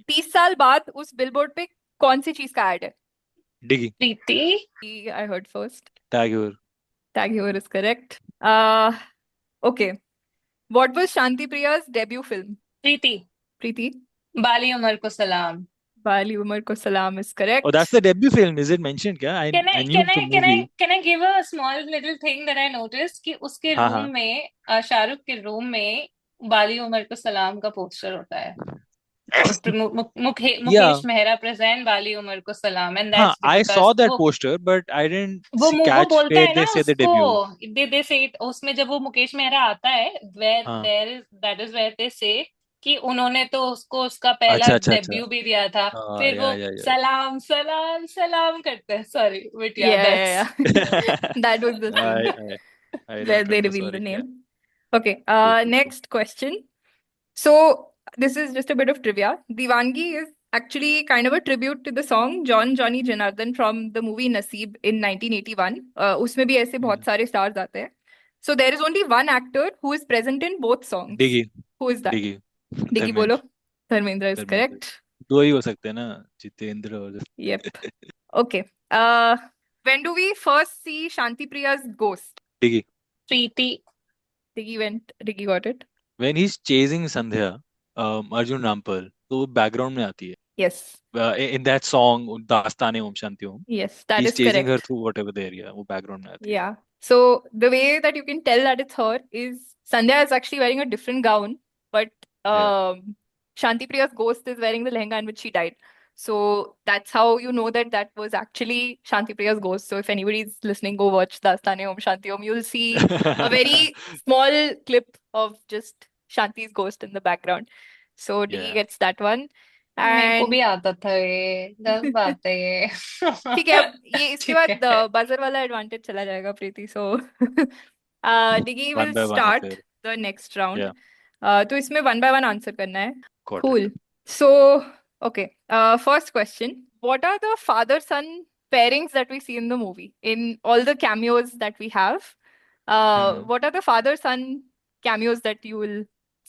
30 साल बाद उस बिलबोर्ड पे कौन सी चीज का ad है? Diggy. Preeti. I heard first. Tag your. Tag Heuer is correct. Okay. What was Shanti Priya's debut film? Preeti. Preeti? बाली उमर को सलाम. Bali Umar Ko Salam is Oh, that's correct. the debut film. Is it mentioned? क्या? I knew the movie. Can I give a small little thing that I noticed कि उसके हाँ room हाँ. में शाहरुख के room में बाली उमर को सलाम का पोस्टर होता है. Yeah. मुकेश मेहरा प्रेजेंट बाली उमर को सलाम and हाँ, that's I saw because that वो poster, but I didn't वो catch बोलता where है they ना say the उसको debut. दे से उसमें जब वो मुकेश मेहरा आता है हाँ. that is where they say कि उन्होंने तो उसको उसका पहला अच्छा. डेब्यू भी दिया था. फिर वो Yeah. सलाम सलाम सलाम करते हैं. Sorry, but yeah, Yeah. that's That was the scene I where don't they remember. revealed the Sorry. Yeah. name. Okay. Cool. Next question. So this is just a bit of trivia. Diwangi is actually kind of a tribute to the song John Johnny Janardhan from the movie Naseeb in 1981. उसमें भी ऐसे बहुत सारे stars आते हैं. So there is only one actor who is present in both songs. Diggy. Who is that? Diggy. Diggy बोलो. Dharmendra is Dharmendra. correct. दो ही हो सकते हैं ना, जितेंद्र और Yep. Okay. When do we first see Shanti Priya's ghost? Diggy. Preeti. Diggy got it. When he's chasing Sandhya, Arjun Rampal, तो वो background में आती है. Yes. In that song, Dastane Om Shanti Om, Yes, that he's is chasing her correct. through whatever the area, वो background में आती है. Yeah. So the way that you can tell that it's her is Sandhya is actually wearing a different gown, but Yeah. Shanti Priya's ghost is wearing the lehenga in which she died. So that's how you know that that was actually Shanti Priya's ghost. So if anybody's listening, go watch Dastane Om Shanti Om. You'll see a very small clip of just Shanti's ghost in the background. So Diggy Yeah. gets that one. मेरे को And भी आता था ये 10 बातें ये. ठीक है, अब ये इसके ठीक है. बाद बजर वाला एडवांटेज चला जाएगा प्रीति. सो डिगी One विल by one, स्टार्ट फिर. The next round. Yeah. तो इसमें 1 by 1 आंसर करना है. Got Cool. it. So, okay. First question. What are the father-son pairings that we see in the movie? In all the cameos that we have, what are the father-son cameos that you will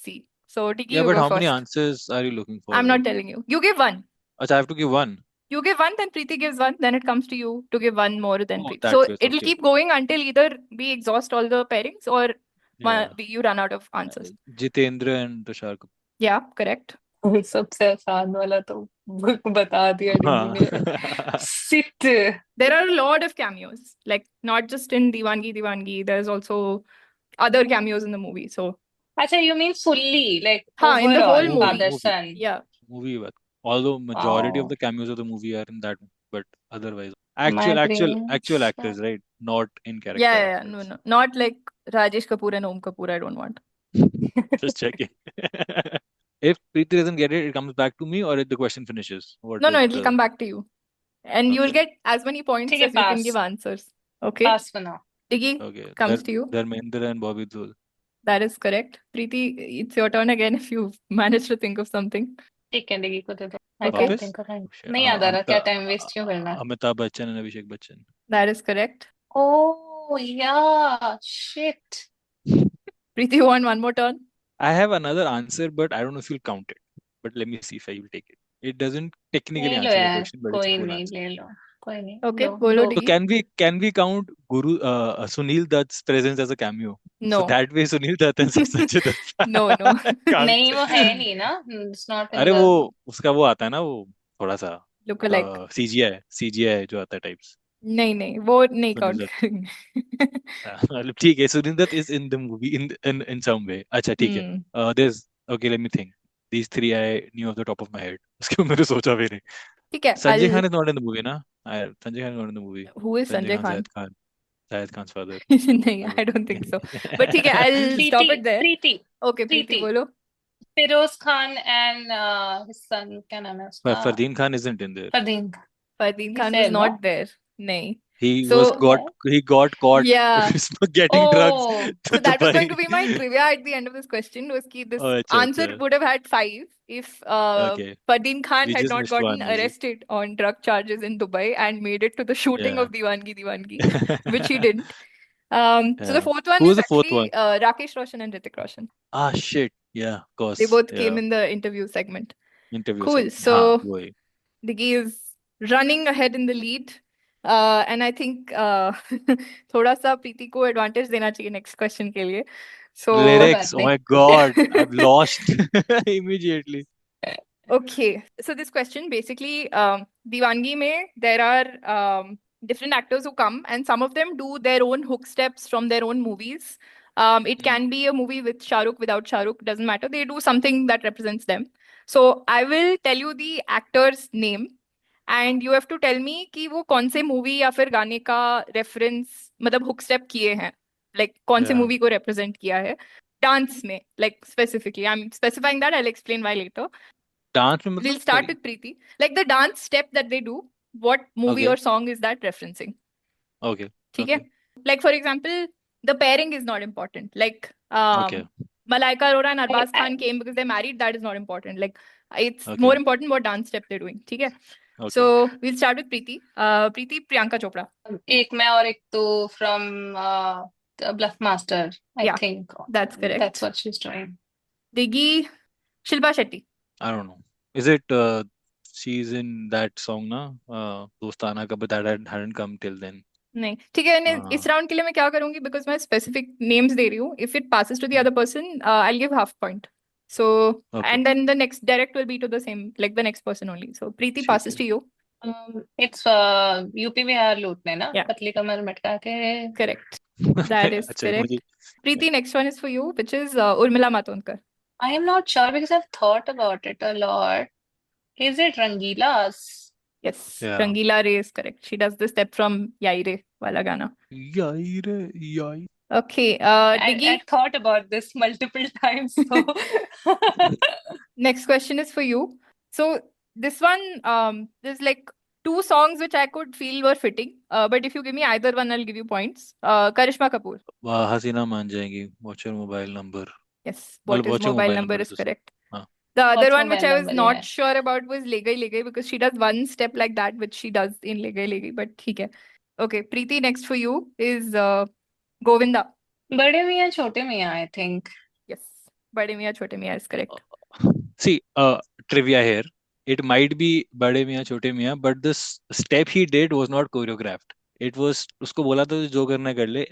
see? So, Diggy, Yeah, you but go how many first. answers are you looking for? I'm not Like, telling you. You give one. अच्छा, I have to give one. You give one, then Preeti gives one, then it comes to you to give one more than Oh, Preeti. that So way. it'll Okay. keep going until either we exhaust all the pairings or Yeah. you run out of answers. Jitendra and Tushar Kapoor. Yeah, correct. सबसे आसान वाला तो बता दिया डिग्गी ने. हाँ. Sit. There are a lot of cameos, like not just in Diwangi. There's also other cameos in the movie. So अच्छा, you mean fully, like हाँ, in the whole overall, movie. father Movie. son. Yeah. Movie, but although majority of Wow. the cameos of the movie are in that, but otherwise, My actual brain. actors, right? Not in character Yeah. actors. No. Not like Rajesh Kapoor and Om Kapoor. I don't want. Just checking. If Preeti doesn't get it, it comes back to me, or the question finishes. What No, is it'll come back to you. And you'll Okay. get as many points ठीक है, as you can pass. give answers. Okay. Pass for now. Diggy Okay. comes to you. Dharmendra and Bobby Deol. That is correct. Preeti, it's your turn again if you manage to think of something. ठीक है, डिग्गी को दे दो. I Okay. can't think of it. नहीं याद आ रहा, क्या time waste क्यों करना है? Amitabh Bachchan and Abhishek Bachchan. That is correct. Oh, yeah. Shit. Preeti, you want one more turn? I have another answer, but I don't know if you'll count it. But let me see if I will take it. It doesn't technically ले लो answer the यार, question, but it's a कोई cool नहीं, answer. ले लो, कोई नहीं. Okay, low, bolo low. So Diggy. can we count Sunil Dutt's presence as a cameo? So No. that way Sunil Dutt and Sanjay Dutt No. can't. नहीं, वो है नहीं ना. It's not in अरे the. वो उसका वो आता है ना, वो थोड़ा सा Look alike. CGI जो आता है टाइप्स. नहीं, वो नहीं सुनील count दत्त. करेंगे. मतलब ठीक है, Sunil Dutt is in the movie in some way. अच्छा ठीक है. There's okay, let me think. These three I knew off the top of my head. उसके बाद मैंने सोचा भी नहीं. ठीक है. Sanjay Khan is not in the movie, na? Sanjay Khan is not in the movie. Who is Sanjay Khan? Zayed Khan's father. नहीं, I don't think so. But ठीक है, I'll stop it there. Preeti. Okay, Preeti, बोलो. Feroz Khan and his son, क्या नाम है उसका? Fardeen Khan isn't in there. Fardeen. Fardeen He Khan said, was not no? there. नहीं. He So- got caught Yeah. getting drugs Oh, to So that was going to Dubai. be my trivia at the end of this question, was कि this Oh, अच्छा, answer अच्छा. would have had 5 if Okay. Fardeen Khan We had just not missed gotten one, is it? arrested on drug charges in Dubai and made it to the shooting Yeah. of Diwangi, which he didn't. So the Yeah. fourth one Who is was the fourth actually Rakesh Roshan and Hrithik Roshan. Ah, shit. Yeah, of course. They both Yeah. came in the interview segment. Interview Cool. segment. So हाँ, वही. Diggy is running ahead in the lead. And I think थोड़ा सा प्रीति को advantage देना चाहिए next question के लिए. So कोई Lyrics, बात oh नहीं. my God, I'm lost immediately. okay, so this question basically, Diwangi mein there are different actors who come, and some of them do their own hook steps from their own movies. It can be a movie with Shah Rukh, without Shah Rukh, doesn't matter. They do something that represents them. So I will tell you the actor's name, and you have to tell me कि वो कौन से movie या फिर गाने का reference मतलब hook step किए हैं, लाइक कौन से Yeah. मूवी को represent किया है डांस में, like specifically. I'm specifying that. I'll explain why later. Dance में We'll मतलब start sorry. with Preeti. Like the dance step that they do, what movie Okay. or song is that referencing? Okay. ठीक है? Okay. Like for example, the pairing is not important. Like Okay. Malaika Arora and I, Arbaz I, Khan came because they're married. That is not important. Like it's Okay. more important what dance step they're doing. ठीक है? Okay. So we'll start with Preeti. Preeti, Priyanka Chopra. एक मैं और एक तो from Bluff Master, I Yeah, think. that's correct. That's what she's doing. Diggy, Shilpa Shetty. I don't know. Is it she's in that song na? Dostana ka, but that hadn't come till then. नहीं ठीक है. इस round के लिए मैं क्या करूंगी, because मैं स्पेसिफिक नेम्स दे रही हूँ. If it passes to the other person, I'll give half point. So Okay. and then the next direct will be to the same, like the next person only. So Preeti, ठीक passes है. to you. It's UP Bihar लूटने ना, Yeah. पतली कमर मटका के. Correct. That is अच्छा correct. मुझे Preeti, next one is for you, which is Urmila Matondkar. I am not sure because I've thought about it a lot. Is it Rangilas? Yes, Yeah. Rangila Ray is correct. She does the step from Yai Re wala gana. Yai re yai. Okay, Diggy, I thought about this multiple times. So next question is for you. So this one, there's like two songs which I could feel were fitting. But if you give me either one, I'll give you points. Karishma Kapoor. हसीना मान जाएंगी. What's your mobile number? Yes, मतलब what is what's your mobile mobile number number is is the song. correct. हाँ. The other What's one which mobile I was number, not yeah. sure about was Legai Legai, because she does one step like that, which she does in Legai Legai, but ठीक है. Okay, Preeti, next for you is Govinda. बड़े मियाँ छोटे मियाँ, I think. Yes, Bade Miyan Chote Miyan is correct. See, trivia here. It might be बड़े मियाँ छोटे मियाँ, but this step he did was not choreographed. It was उसको बोला था जो करना है कर ले.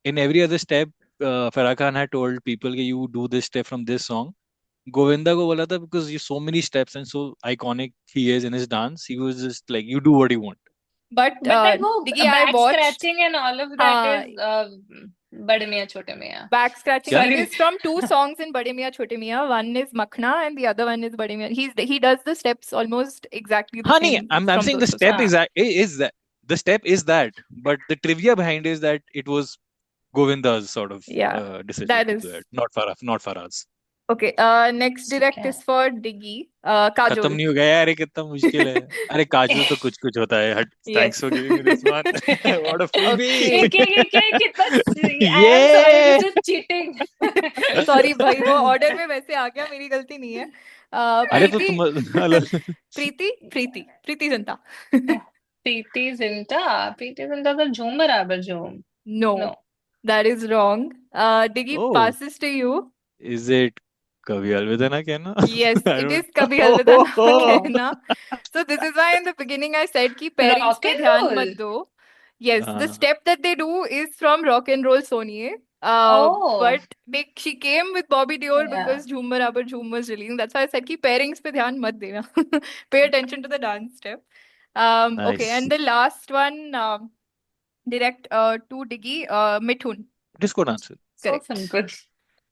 In every other step, Farah Khan had told people कि you do this step from this song. Govinda को बोला था because you so many steps and so iconic he is in his dance. He was just like you do what you want. But But then वो Diggy, I back watched scratching and all of that is बड़े मियाँ छोटे मियाँ. back scratching. क्या? It is from two songs in Bade Miyan Chote Miyan. One is Makhna and the other one is Bade Miyan. He does the steps almost exactly the Honey, same I'm from saying those the two step songs. is that the step is that, but the trivia behind is that it was Govinda's sort of Yeah, decision that to is do it, not Farah's. okay. Next direct is for Diggy. खत्म Kajol. नहीं हो गया यार, ये कितना मुश्किल है. अरे काजल तो कुछ कुछ होता है. Thanks Yes. for giving me this one. What a freebie. Okay. कितना I am sorry, this is cheating. Sorry भाई, वो ऑर्डर में वैसे आ गया, मेरी गलती नहीं है. अरे तो प्रीति तुम प्रीति जनता. Preeti Zinta तो झूम बराबर झूम. No, that is wrong. Diggy, Oh. passes to you. Is it कभी अलविदा ना कहना? Yes, I it don't is कभी अलविदा ना Oh. कहना. So this is why in the beginning I said कि pairings Rock पे and ध्यान roll. मत दो. Yes, the हाँ. step that they do is from Rock and Roll Sonie. Oh. But she came with Bobby Deol Yeah. because Jhoom Barabar Jhoom was releasing. That's why I said कि pairings पे ध्यान मत देना. Pay attention to the dance step. Okay, Nice. and the last one, direct to Diggy, Mithun. Disco dancer. So Correct. simple.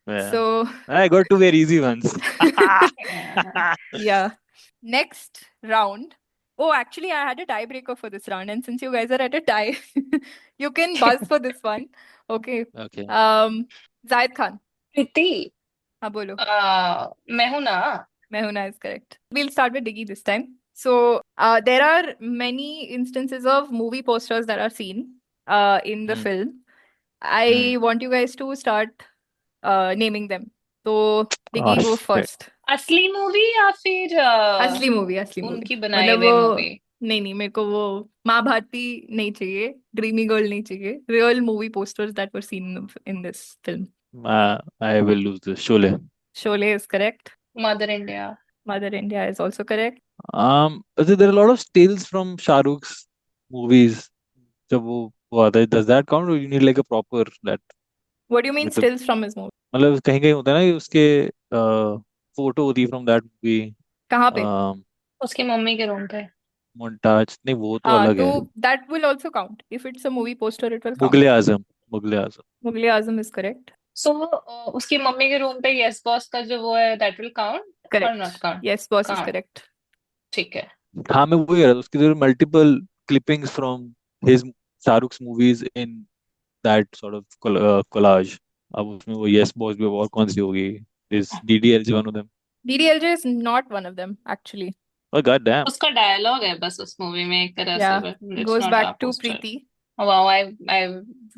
Yeah. So I got two very easy ones. yeah. Next round. Oh, actually, I had a tiebreaker for this round, and since you guys are at a tie, you can buzz for this one. Okay. Okay. Zahid Khan. Preeti. हाँ बोलो. मैं हूँ ना. Mehuna is correct. We'll start with Diggy this time. So there are many instances of movie posters that are seen in the film. I want you guys to start naming them. So Diggy, go first. असली movie या फिर असली movie उनकी बनाई मतलब हुई वो movie. नहीं मेरे को वो माँ भारती नहीं चाहिए, ड्रीमी गर्ल नहीं चाहिए. Real movie posters that were seen in this film. I will lose this. Sholay. Sholay is correct. Mother India. Mother India is also correct. There are a lot of stills from Shah Rukh's movies. जब वो आता है, does that count or you need like a proper that What do you mean with the stills from his movie? मतलब कहीं कहीं होता है ना कि उसके फोटो होती है from that movie कहाँ पे? उसकी मम्मी के रूम पे। montage नहीं वो तो हाँ, अलग है तो that will also count. If it's a movie poster, it will count. Mughal e Azam Mughal e Azam Mughal Azam is correct. सो उसकी मम्मी के रूम पे यस बॉस का जो वो है दैट विल काउंट और not Correct. Count? Yes, boss is count, correct. ठीक है। हाँ मैं वही कह रहा था उसकी there are multiple clippings from his शाहरुख's movies in that sort of collage अब उसमें वो यस बॉस भी और कौन सी होगी is DDLJ one of them DDLJ is not one of them, actually. oh god damn उसका डायलॉग है बस उस मूवी में एक तरह से, Yeah. But it's Goes not a back to poster. Preeti. Wow, I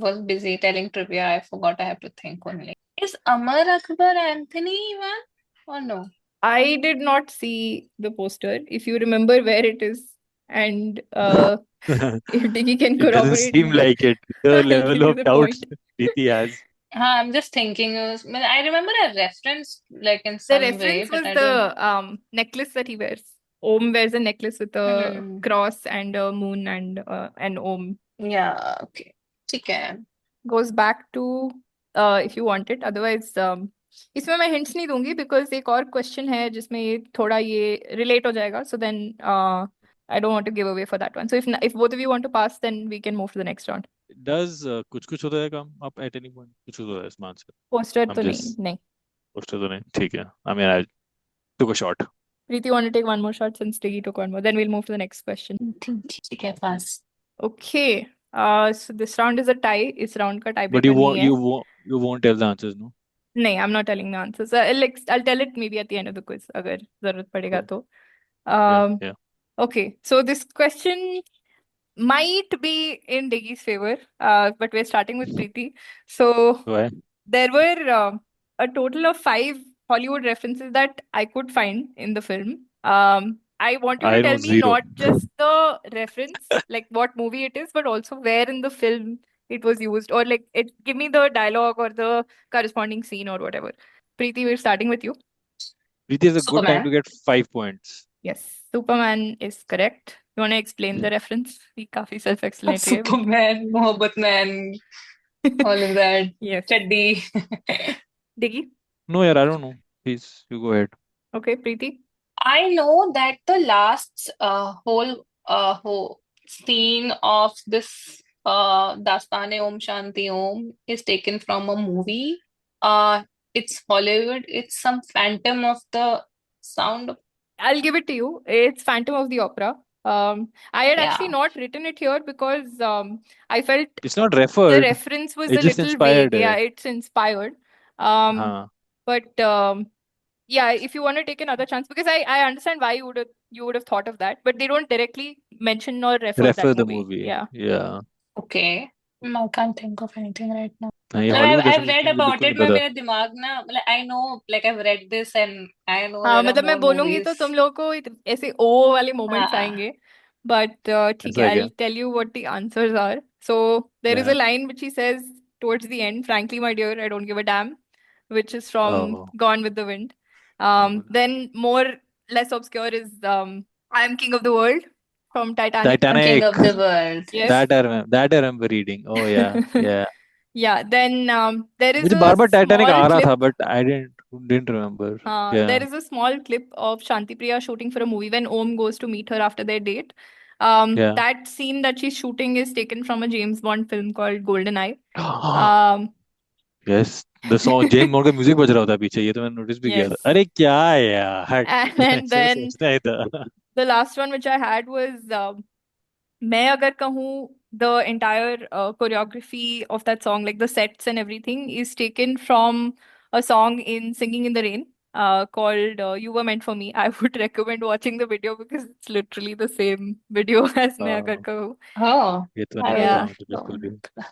was busy telling trivia. I forgot I have to think only. Is Amar Akbar Anthony one or no? I did not see the poster. If you remember where it is, and if Diggy can it doesn't corroborate seem me, like it the I'll give level you of the doubt point. Preeti has I'm just thinking. I remember a reference like in The some way, reference but was I don't. the necklace that he wears. Om wears a necklace with a Hmm. cross and a moon and an Om. Yeah. Okay. ठीक है। Goes back to if you want it. Otherwise, इसमें मैं hints नहीं दूंगी because एक और question है जिसमें ये थोड़ा ये relate हो जाएगा. So then I don't want to give away for that one. So if both of you want to pass, then we can move to the next round. does कुछ कुछ होता है काम up at any point कुछ कुछ होता है इसमें आंसर Poster I'm तो just नहीं. पोस्टर तो नहीं ठीक है I mean I took a shot Preeti, want to take one more shot since Diggy took one more? Then we'll move to the next question. ठीक है, pass. Okay. So this round is a tie. इस round का but tiebreaker नहीं है. you won't tell the answers no नहीं, I'm not telling the answers. I'll tell it maybe at the end of the quiz अगर जरूरत पड़ेगा cool. तो. yeah Um, yeah okay. So this question might be in Diggy's favor, but we're starting with Preeti. So why there were a total of 5 Hollywood references that I could find in the film. I want you to I tell know me zero not just the reference, like what movie it is, but also where in the film it was used, or like it give me the dialogue or the corresponding scene or whatever. Preeti, we're starting with you. Preeti is a good time to Superman. get 5 points Yes, Superman is correct. You want to explain the reference? ये काफी self-explanatory है, but Superman, Mohabbat Man, all of that. yes. Chaddi. Diggy? no yaar I don't know please you go ahead Okay, Preeti? I know that the last whole scene of this Dastane Om Shanti Om is taken from a movie. It's Hollywood. It's some Phantom of the Sound. I'll give it to you. It's Phantom of the Opera. I had actually Yeah. not written it here because I felt it's not the referred reference was it a just little vague. inspired Yeah, है it's inspired. Um, हाँ but yeah, if you want to take another chance, because I understand why you would have thought of that, but they don't directly mention or refer that refer the movie. movie Yeah. yeah Okay. I can't think of anything right now. नहीं I've Hollywood I've read reference मुझे about बिल्कुल it. नहीं पता मेरे दिमाग ना मतलब I know like I've read this and I know हाँ, there are मतलब मैं more बोलूंगी तो movies. तुम लोगों को ऐसे ओ वाले moments हाँ. आएंगे. But ठीक ऐसा है, है क्या I'll tell you what the answers are. So there is yeah a line which he says towards the end, frankly, my dear, I don't give a damn, which is from oh Gone with the Wind. oh. Then more less obscure is I am King of the World from Titanic. A King Titanic of the World. Yes. that I remember reading oh yeah yeah Yeah, then there is मुझे a bar bar Titanic small आ रहा था clip. but I didn't remember There yeah is a small clip of Shanti Priya shooting for a movie when Om goes to meet her after their date. yeah That scene that she's shooting is taken from a James Bond film called GoldenEye. Um, yes the song James bond का music बज रहा होता है पीछे ये तो मैंने notice भी किया yes. था अरे क्या है यार And ऐसे then सोचना ही था the last one which I had was मैं अगर कहूँ the entire choreography of that song, like the sets and everything, is taken from a song in Singing in the Rain called You Were Meant for Me. I would recommend watching the video because it's literally the same video as मैं अगर हाँ, कहूँ. Oh, ये तो नहीं I पता Yeah. will मुझे go बिल्कुल भी on.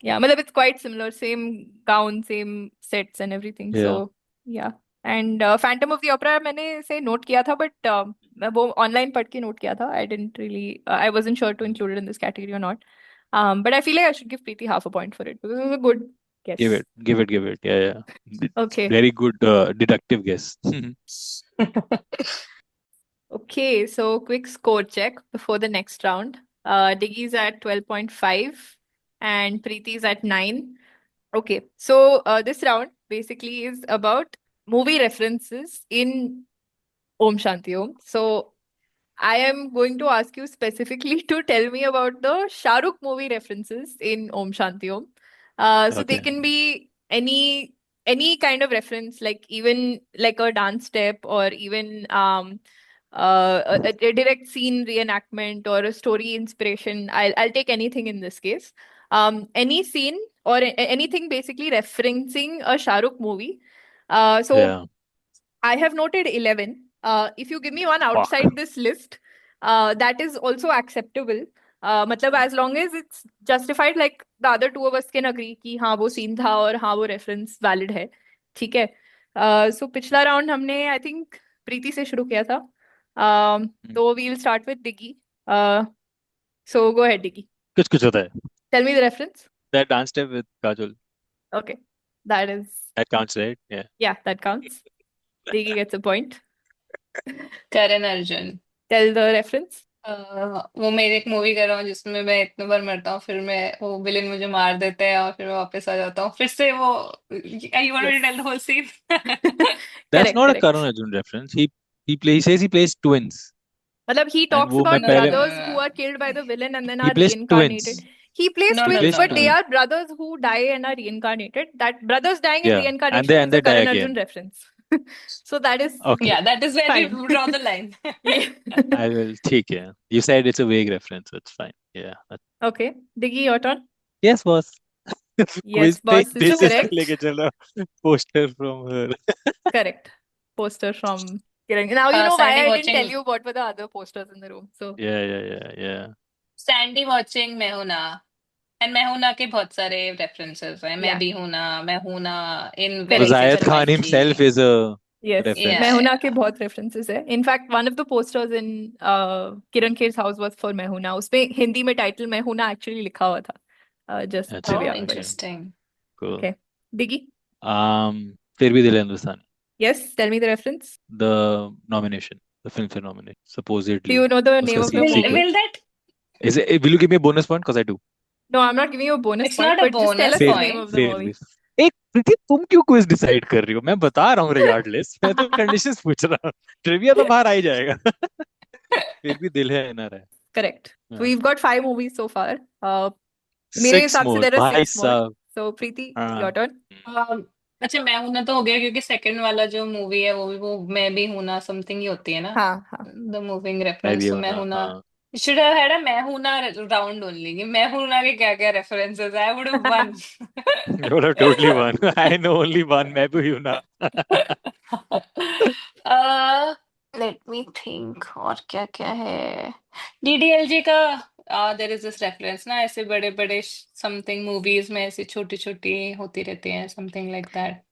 Yeah, मतलब it's quite similar, same gown, same sets and everything. yeah So yeah. And Phantom of the Opera मैंने से note किया था, but मैं वो online पढ़ के note किया था. I didn't really, I wasn't sure to include it in this category or not. But I feel like I should give Preeti half a point for it because it was a good guess. give it yeah yeah Okay. very good deductive guess Okay, so quick score check before the next round. Diggy's at 12.5 and Preeti's at 9. Okay, so this round basically is about movie references in Om Shanti Om. So I am going to ask you specifically to tell me about the Shah Rukh movie references in Om Shanti Om. So they Okay. can be any kind of reference, like even like a dance step or even a direct scene reenactment or a story inspiration. I'll take anything in this case. Any scene or anything basically referencing a Shah Rukh movie. So Yeah. I have noted 11. If you give me one Fuck. outside this list, that is also acceptable. मतलब as long as it's justified, like the other two of us can agree कि हाँ वो scene था और हाँ वो reference valid है, ठीक है. सो पिछला राउंड हमने आई थिंक प्रीति से शुरू किया था. तो we'll start with Diggy. So go ahead, Diggy. कुछ कुछ होता है. Tell me the reference. That dance step with Kajol. Okay, that is, That counts, right? Yeah. yeah, that counts. Diggy gets a point. Karan Arjun. Tell the reference. वो मैं एक movie कर रहा हूँ जिसमें मैं इतने बार मरता हूँ, फिर मैं वो विलेन मुझे मार देते हैं और फिर मैं वापस आ जाता हूँ फिर से वो. You want me to Yes. tell the whole scene? That's Correct, not a correct. Karan Arjun reference. He says he plays twins. मतलब he And talks वो मैं about No, no, पहले no, brothers no, who no. are killed by the villain and then he are plays reincarnated. twins. He plays No, He no, twins, plays no, but they no. twins. are brothers who die and are reincarnated. That brothers dying and Yeah. reincarnation is And a they die Karan Arjun again. reference. So that is Okay. Yeah, that is where we fine. draw the line. Yeah. I will take it. You said it's a vague reference. It's fine. Yeah. Okay. Diggy, your turn. Yes, boss. Yes, Quiz पे boss is this is correct. लेके चलो. Poster from her. Correct. Poster from Kiran. Now you know why Sandy I didn't tell watching, you what were the other posters in the room. So Yeah. Sandy watching मैं हूं ना. And मैं हूं ना के बहुत सारे references हैं. मैं yeah, भी हूं ना, मैं हूं ना in So very correct, Zayed correct. Khan systematic. himself is a Yes, Yeah, reference. Mehuna के yeah. बहुत references है. In fact, one of the posters in Kiran Kher's house was for Mehuna. उसपे हिंदी में title Mehuna actually लिखा हुआ था. Just अच्छा Oh, trivia for you. interesting. cool. Okay. Diggy? फिर भी दिल है हिंदुस्तानी. Yes, tell me the reference. The nomination, the filmfare nomination, Do supposedly. you know the name उसका of the Will movie? sequel. will that? Is it? Will you give me a bonus point? Because I do. No, I'm not giving you a bonus It's point, not a but just tell bonus us the फिर name point. of the फिर movie. भी एक प्रीति तुम क्यों quiz decide कर रही हो? मैं बता रहा हूँ रिगार्डलेस. मैं तो कंडीशंस पूछ रहा हूँ. ट्रिविया तो बाहर आ ही जाएगा. फिर भी दिल है ना रहा Correct. So है. we've got 5 movies so far. मेरे सिक्स हिसाब से मोर there are भाई 6 more. साहब. So Preeti, your हाँ. turn. अच्छा मैं हूं ना तो हो गया क्योंकि सेकंड वाला जो मूवी है वो भी वो मैं भी हूं ना समथिंग ही होती है ना. हाँ, हाँ. द मूविंग मैं भी रेफरेंस तो हूँ मैं ना. हूं ना. हाँ. शुड हैव हैड अ मैं हूं ना राउंड ओनली कि मैं हूं ना के क्या क्या references I would have one. You would have totally won. I know only one. मैं भी हूँ ना. लेट मी थिंक और क्या क्या है. डीडीएलजे का देयर इज दिस रेफरेंस ना ऐसे बड़े बड़े समथिंग मूवीज में ऐसे छोटी छोटी होती रहती हैं something like that.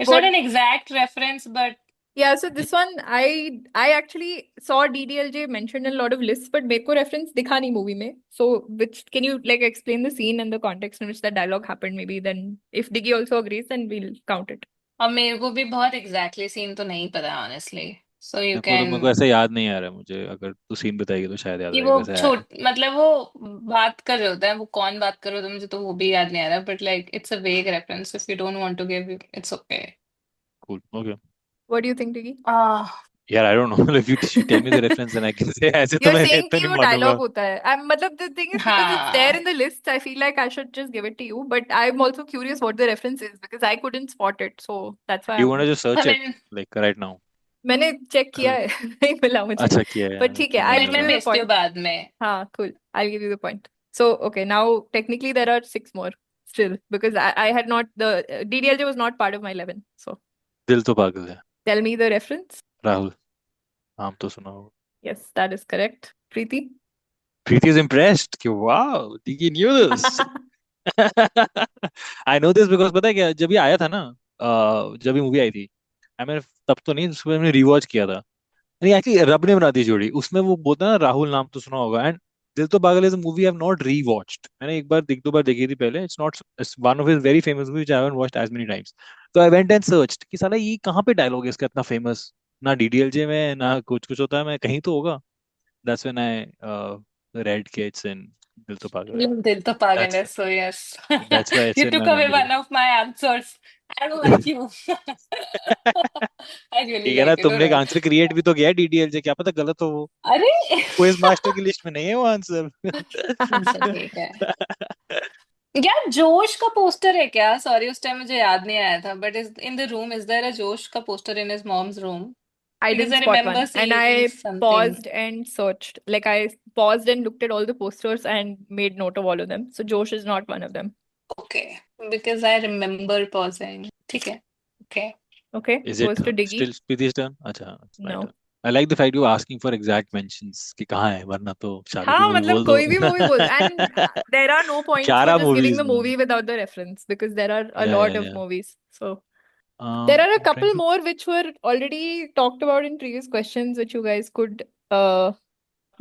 It's not What? an exact reference, but Yeah, so this one I actually saw DDLJ mentioned in a lot of lists, but मेरे को reference दिखा नहीं movie में. So which can you like explain the scene and the context in which that dialogue happened? Maybe then if Diggy also agrees, then we'll count it. अब मेरे को भी बहुत exactly scene तो नहीं पता honestly. So you मेरे को can ऐसा याद नहीं आ रहा है मुझे. अगर तू सीन बताएगी तो शायद याद कि आएगा वो वैसे है. छोट मतलब वो बात कर रहे होते हैं वो कौन बात कर रहे होते हैं मुझे तो वो भी याद नहीं आ रहा but like it's a vague reference if you don't want to give it's okay. Cool. Okay. What do you think, Diggy? यार I don't know. If you tell me the reference then I can say. ऐसे तो You're मैं saying इतना कि नहीं वो मानूंगा. dialogue होता है. मतलब the thing is because it's there हाँ in the list, I feel like I should just give it to you. But I'm also curious what the reference is because I couldn't spot it. So that's why Do you want I'm. to just search it हमें like right now? मैंने check किया है. नहीं मिला मुझे. अच्छा किया है. But ठीक है. अच्छा नहीं I'll मैं give मिला. मैं you the भेजती हूँ point. बाद में. हाँ, cool. I'll give you the point. So, okay, now technically there are 6 more still because I had not the DDLJ was not part of my 11. So, दिल तो पागल है. tell me the reference. Rahul. नाम तो सुना होगा. Yes, that is correct. Preeti? Preeti is impressed कि wow, Digi knew this. I know this because पता है क्या जब ये आया था ना जब ये मूवी आई थी मैंने तब तो नहीं उसको मैंने रिवॉच किया था. नहीं एक्चुअली रब ने बना दी जोड़ी. उसमें वो बोलता है ना राहुल नाम तो सुना होगा. And Dil To Pagal is a movie I have not rewatched. मैंने एक बार दो बार देखी थी पहले. It's not one of his very famous movie which I haven't watched as many times. तो आई वेंट एंड सर्च्ड कि साला ये कहाँ पे डायलॉग है इसका इतना फेमस. ना डीडीएलजे में ना कुछ कुछ होता है, मैं कहीं तो होगा. That's when I read Kids and Dil To Pagal Hai. Dil To Pagal That's Hai, so yes. that's why it's You in took my away memory. one of my answers. I don't like you. I really ठीक है ना, like it, तुमने एक alright. Answer create भी तो किया है DDLJ, क्या पता गलत हो वो. अरे क्विज मास्टर की लिस्ट में नहीं है वो आंसर. अच्छा ठीक है यार, जोश का पोस्टर है क्या? सॉरी, उस टाइम मुझे याद नहीं आया था, but is in the room, is there a Josh का poster in his mom's room? I because didn't I spot remember one. And seeing I something. paused and searched. Like I paused and looked at all the posters and made note of all of them. So Josh is not one of them. Okay, because I remember pausing. ठीक है, okay. Okay, Is it goes to Diggy. still Priti's turn? अच्छा, it's my No. turn. I like the fact you asking for exact mentions कि कहाँ है, वरना तो शाहरुख की हाँ मूवी मतलब बोल दो. कोई भी मूवी बोल, and there are no points for 11 just giving movies the में. movie without the reference because there are a Yeah, lot yeah, of yeah. movies. So there are a I'm trying couple to. more which were already talked about in previous questions which you guys could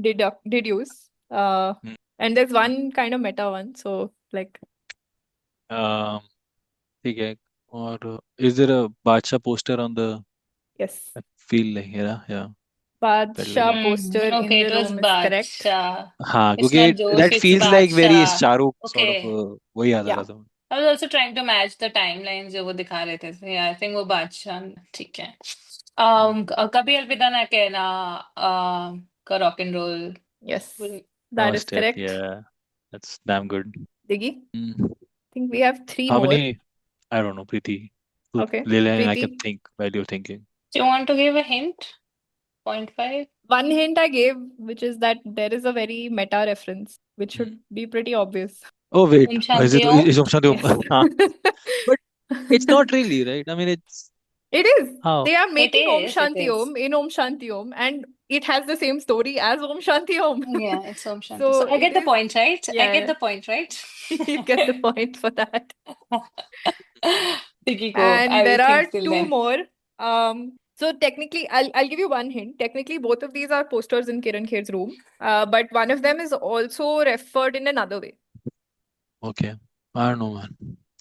deduce. Hmm. And there's one kind of meta one. So like Um, ठीक है. और is there a बादशाह poster on the? yes, I feel like yeah. Felt Badshah like it. poster in okay, the it was room is correct. बादशाह. हाँ, It's क्योंकि not Josh, that it's feels like very बादशाह. Shahrukh sort Okay. of वही याद आ Yeah. रहा था. I was also trying to match the timelines जो वो दिखा रहे थे. So yeah, I think वो बादशाह. ठीक है. कभी अलविदा ना कहना का rock and roll. Yes, that is First hit, correct. yeah, that's damn good. Diggy, Hmm. I think we have three How more. many? I don't know, Preeti. Okay, Lil and I can Preeti. think while you're thinking. Do you want to give a hint? 0.5? One hint I gave, which is that there is a very meta reference, which should be pretty obvious. Oh wait, Om is Shanti it Om. is Om Shanti Om? Yes. हाँ, but it's not really, right? I mean, it's It is. how? They are It making Om is, it Shanti is. Om in Om Shanti Om, and it has the same story as Om Shanti Om. Yeah, it's Om Shanti. So So I it get the is, point, right? I yeah, get the point, right? you get the point for that. Tiki go. I And will there think are till two then. more. So technically, I'll give you one hint. Technically, both of these are posters in Kiran Kher's room. But one of them is also referred in another way. Okay, I don't know, man.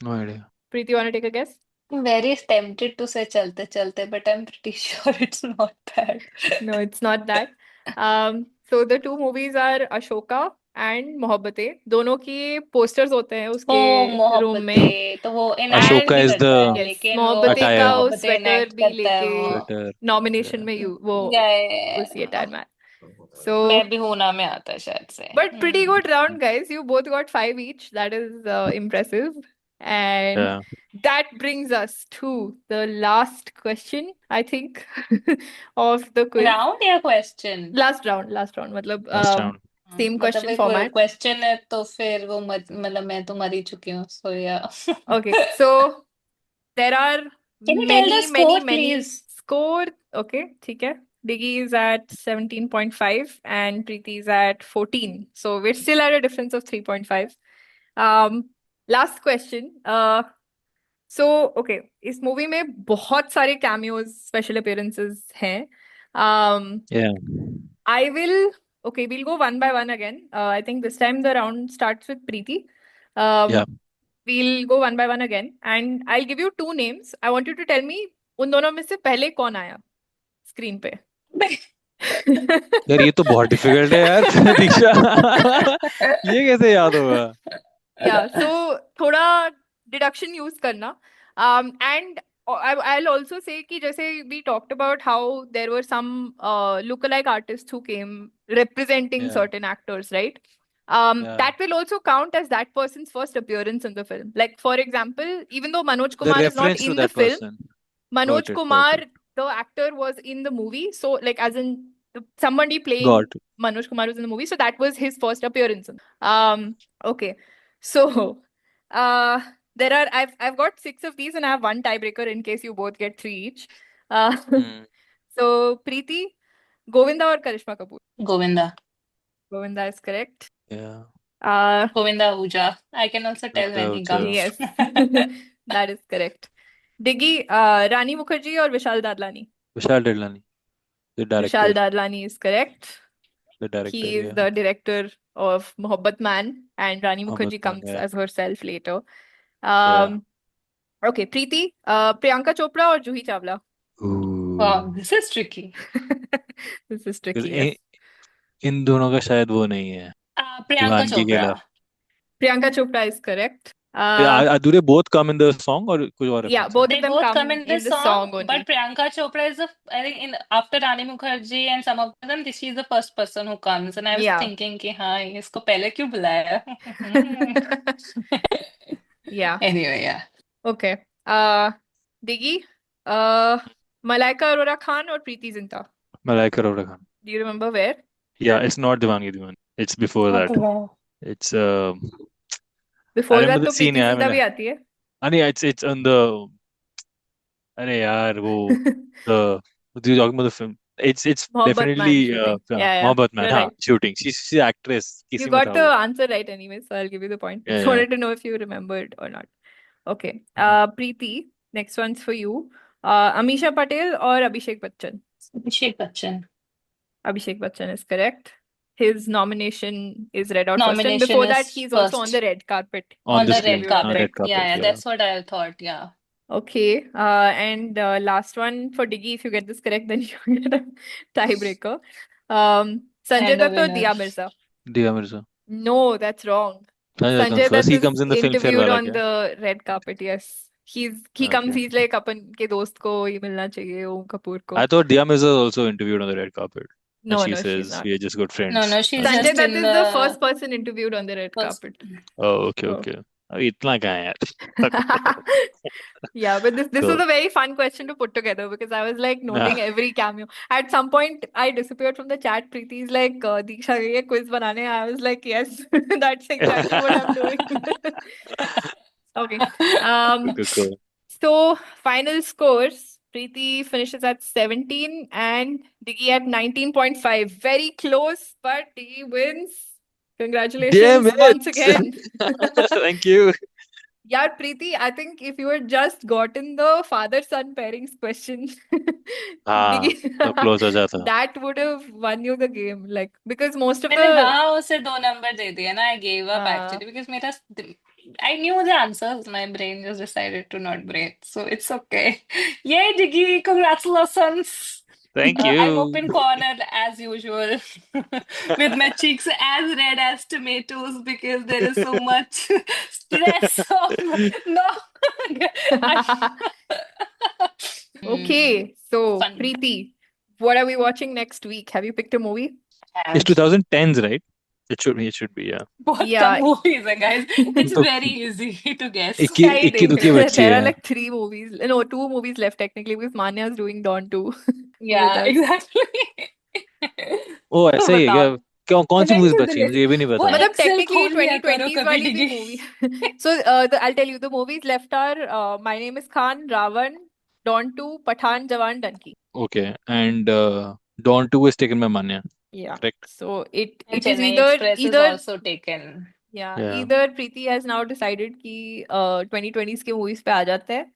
No idea. Preeti, you want to take a guess? I'm very tempted to say chalte chalte, but I'm pretty sure it's not that. No, it's not that. So the two movies are Ashoka and Mohabbatein. दोनों की posters होते हैं ओ उसके room में. मोहब्बतें, तो वो And Ashoka enact नहीं is करता है, the yes, लेकिन वो मोहब्बतें का attire, वो मोहब्बतें sweater enact भी करता है लेके वो. sweater. nomination Yeah. में वो उसी attire में. So मैं भी हूं ना में आता है शायद से. but pretty good round, guys. You both got 5 each. That is impressive. And Yeah. that brings us to the last question, I think, of the quiz. Round या क्वेश्चन? Last round, मतलब Last round. same मतलब question भाई format. Question है तो फिर वो मतलब मैं तो मर ही चुकी हूँ, सो या. Okay, so there are Can you tell the score, many please? score. Okay, ठीक है. Diggy is at 17.5 and Preeti is at 14. So we're still at a difference of 3.5. Last question. So okay, इस movie में बहुत सारे cameos, special appearances हैं. Yeah. We'll go one by one again. I think this time the round starts with Preeti. Yeah. We'll go one by one again, and I'll give you two names. I want you to tell me उन दोनों में से पहले कौन आया screen पे. यार ये तो बहुत डिफिकल्ट है यार. दीक्षा, ये कैसे याद होगा? Yeah, so थोड़ा deduction use करना. And I'll also say कि जैसे we talked about how there were some lookalike artists who came representing Yeah. certain actors, right? Yeah. That will also count as that person's first appearance in the film. Like for example, even though Manoj The Kumar is not reference to in the that film, person. Manoj Got it. Kumar, the actor, was in the movie. So like as in somebody playing Got it. Manoj Kumar was in the movie. So that was his first appearance. Okay. So I've got 6 of these and I have one tiebreaker in case you both get 3 each. Hmm. So Preeti, Govinda or Karishma Kapoor? Govinda. Govinda is correct. Yeah. Govinda Ahuja. I can also tell when he comes. Yes, that is correct. Diggy, Rani Mukherjee or Vishal Dadlani? Vishal Dadlani, the Vishal director. Dadlani is correct. The director, He is yeah. the director of Mohabbat Man, and Rani Mohabbat Mukherjee Man, comes yeah. as herself later. Yeah. Okay, Preeti, Priyanka Chopra or Juhi Chawla? Ooh. Wow, this is tricky. This is Because tricky, yes. इन दोनों का शायद वो नहीं है Priyanka दीवानगी के Chopra. अलावा Priyanka Chopra is correct. do they both come in the song or कुछ और Yeah, reference है? both They of them both come come in in this the song, song but only. Priyanka Chopra is I think in after Rani Mukherjee and some of them, this is the first person who comes, and I was Yeah. thinking कि हाँ इसको पहले क्यों बुलाया? Yeah. Anyway, yeah. Okay. Diggy, Malaika Arora Khan or Preeti Zinta? Malaika Arora Khan. Do you remember where? Yeah, it's not Divangi Diwan. It's before that. It's I Before that remember तो the scene Preeti यार Zinta मैंने भी आती है. it's on the अरे यार वो the what are you talking about the film? It's Mohabbat Man definitely shooting. Yeah. Mohabbat Man. You're हाँ right. shooting. She's actress. You किसी में got था the वो. answer right anyway, so I'll give you the point. Yeah, Just yeah. wanted to know if you remembered or not. Okay. Preeti, next one's for you. Amisha Patel or Abhishek Bachchan? Abhishek Bachchan. Abhishek Bachchan is correct. His nomination is read out first, and Nomination before that, is he's also on first the red carpet. On the the screen, red Interviewed on carpet. the red carpet. Yeah, Yeah. that's what I thought. Yeah. Okay. And last one for Diggy. If you get this correct, then you get a tiebreaker. Sanjay And a Dutt or winner. Dia Mirza? Dia Mirza. No, that's wrong. Sanjay Sanjay comes first. Dutt He is comes in the filmfare interviewed वाला on क्या? the red carpet. Yes, he comes. Okay. He's like अपन के दोस्त को ये मिलना चाहिए ओम कपूर को. I thought Dia Mirza is also interviewed on the red carpet. And No, she no, she's says not. we are just good friends. No, she's Okay. Sanjay just Dutt in is the the first person interviewed on the red first. carpet. Oh, okay, So okay. अभी इतना कहाँ है यार? yeah, but this was Cool. a very fun question to put together because I was like noting every cameo. At some point, I disappeared from the chat. Preeti's like, Deeksha, ये quiz बनाने. I was like, yes, that's exactly what I'm doing. Okay. Cool. So final scores. Preeti finishes at 17 and Diggy at 19.5. Very close, but Diggy wins. Congratulations Damn once it! again. Thank you. Yeah, Preeti, I think if you had just gotten the father-son pairings question, हाँ, तब close हो जाता. that would have won you the game. Like, because most of मैंने the हाँ उसे 2 number दे दिए ना. I gave up actually because मेरा I knew the answers. My brain just decided to not brain. So it's okay. Yay, Diggy! Congratulations! Thank I'm you. open corner as usual with my cheeks as red as tomatoes because there is so much stress of no. Okay, so Fun. Preeti, what are we watching next week? Have you picked a movie? It's 2010s, right? It should be, yeah. बहुत Yeah. कम movies है, guys. It's very easy to guess. इक्की Yeah, इक्की दुक्की there बच्ची are है. like 3 movies. No, 2 movies left technically because Manya is doing Dawn 2 Yeah, with us. exactly. ओ ऐसा ही है क्या? बताओ. कौन सी Let movies me बची है? मुझे ये भी नहीं वो पता. मतलब Excel technically खोल लिया करो 2020s कभी वाली भी Diggy. movie. So I'll tell you the movies left are My Name is Khan, Ravan, Dawn 2, Pathan, Jawan, Dunki. Okay, and Dawn 2 is taken by Manya, Yeah. correct? So it And is Chennai either Express is also taken. yeah, Yeah. either Preeti has now decided कि 2020s के movies पे आ जाते हैं.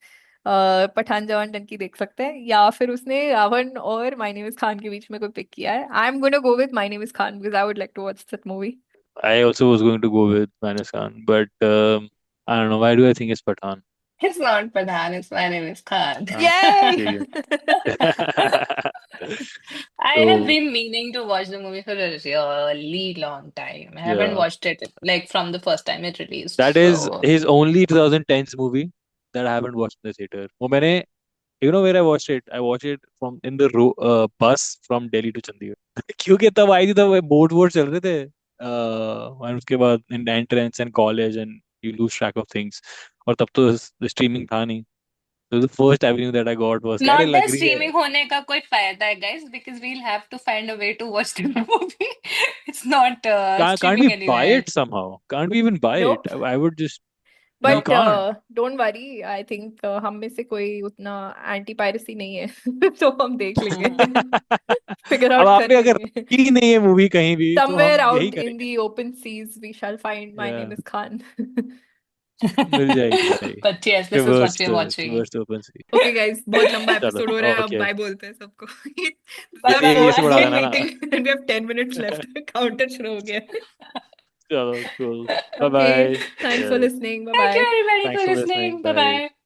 पठान जवान डंकी देख सकते हैं या फिर उसने रावण और माय नेम इज खान के बीच में कोई पिक किया है. I am gonna go with my name is Khan because I would like to watch that movie. I also was going to go with Manas Khan, but I don't know. Why do I think it's Pathan? It's not Pathan, it's My Name is Khan. Yay! I have So been meaning to watch the movie for a really long time. I haven't yeah, watched it like from the first time it released. that is So his only 2010s movie that I haven't watched in the theater. वो मैंने You know where I watched it? I watched it from in the bus from Delhi to Chandigarh. क्योंकि तब आई थी तब board ward चल रहे थे. और उसके बाद in entrance and college and you lose track of things. और तब तो streaming था नहीं. So the first avenue that I got was कि अरे not लग the रही है. streaming होने का कोई फायदा है guys because we'll have to find a way to watch the movie. It's not Can't streaming we buy anywhere. it somehow? Can't we even buy Nope. it? I would just. We but can't. Don't worry I think हम में से कोई उतना anti piracy नहीं है तो हम देख लेंगे फिगर अब आउट कर आपने अगर लेंगे. रखी नहीं है मूवी कहीं भी तो Somewhere हम यही out in करेंगे. the open seas we shall find My Name Yeah, is Khan. मिल जाएगी भाई. But yes, this is what we're watching. Reverse to open sea. Okay guys, बहुत लंबा चलो एपिसोड हो रहा है. अब okay. बाय बोलते हैं सबको. This is Bye our bye. ये से बढ़ा 4 देना ना. meeting and we have 10 minutes left. Counter शुरू हो गया. चलो cool. Bye Okay, bye. thanks for Cheers. listening. Bye Thank you bye. everybody Thanks for for listening. listening. Bye Bye. bye.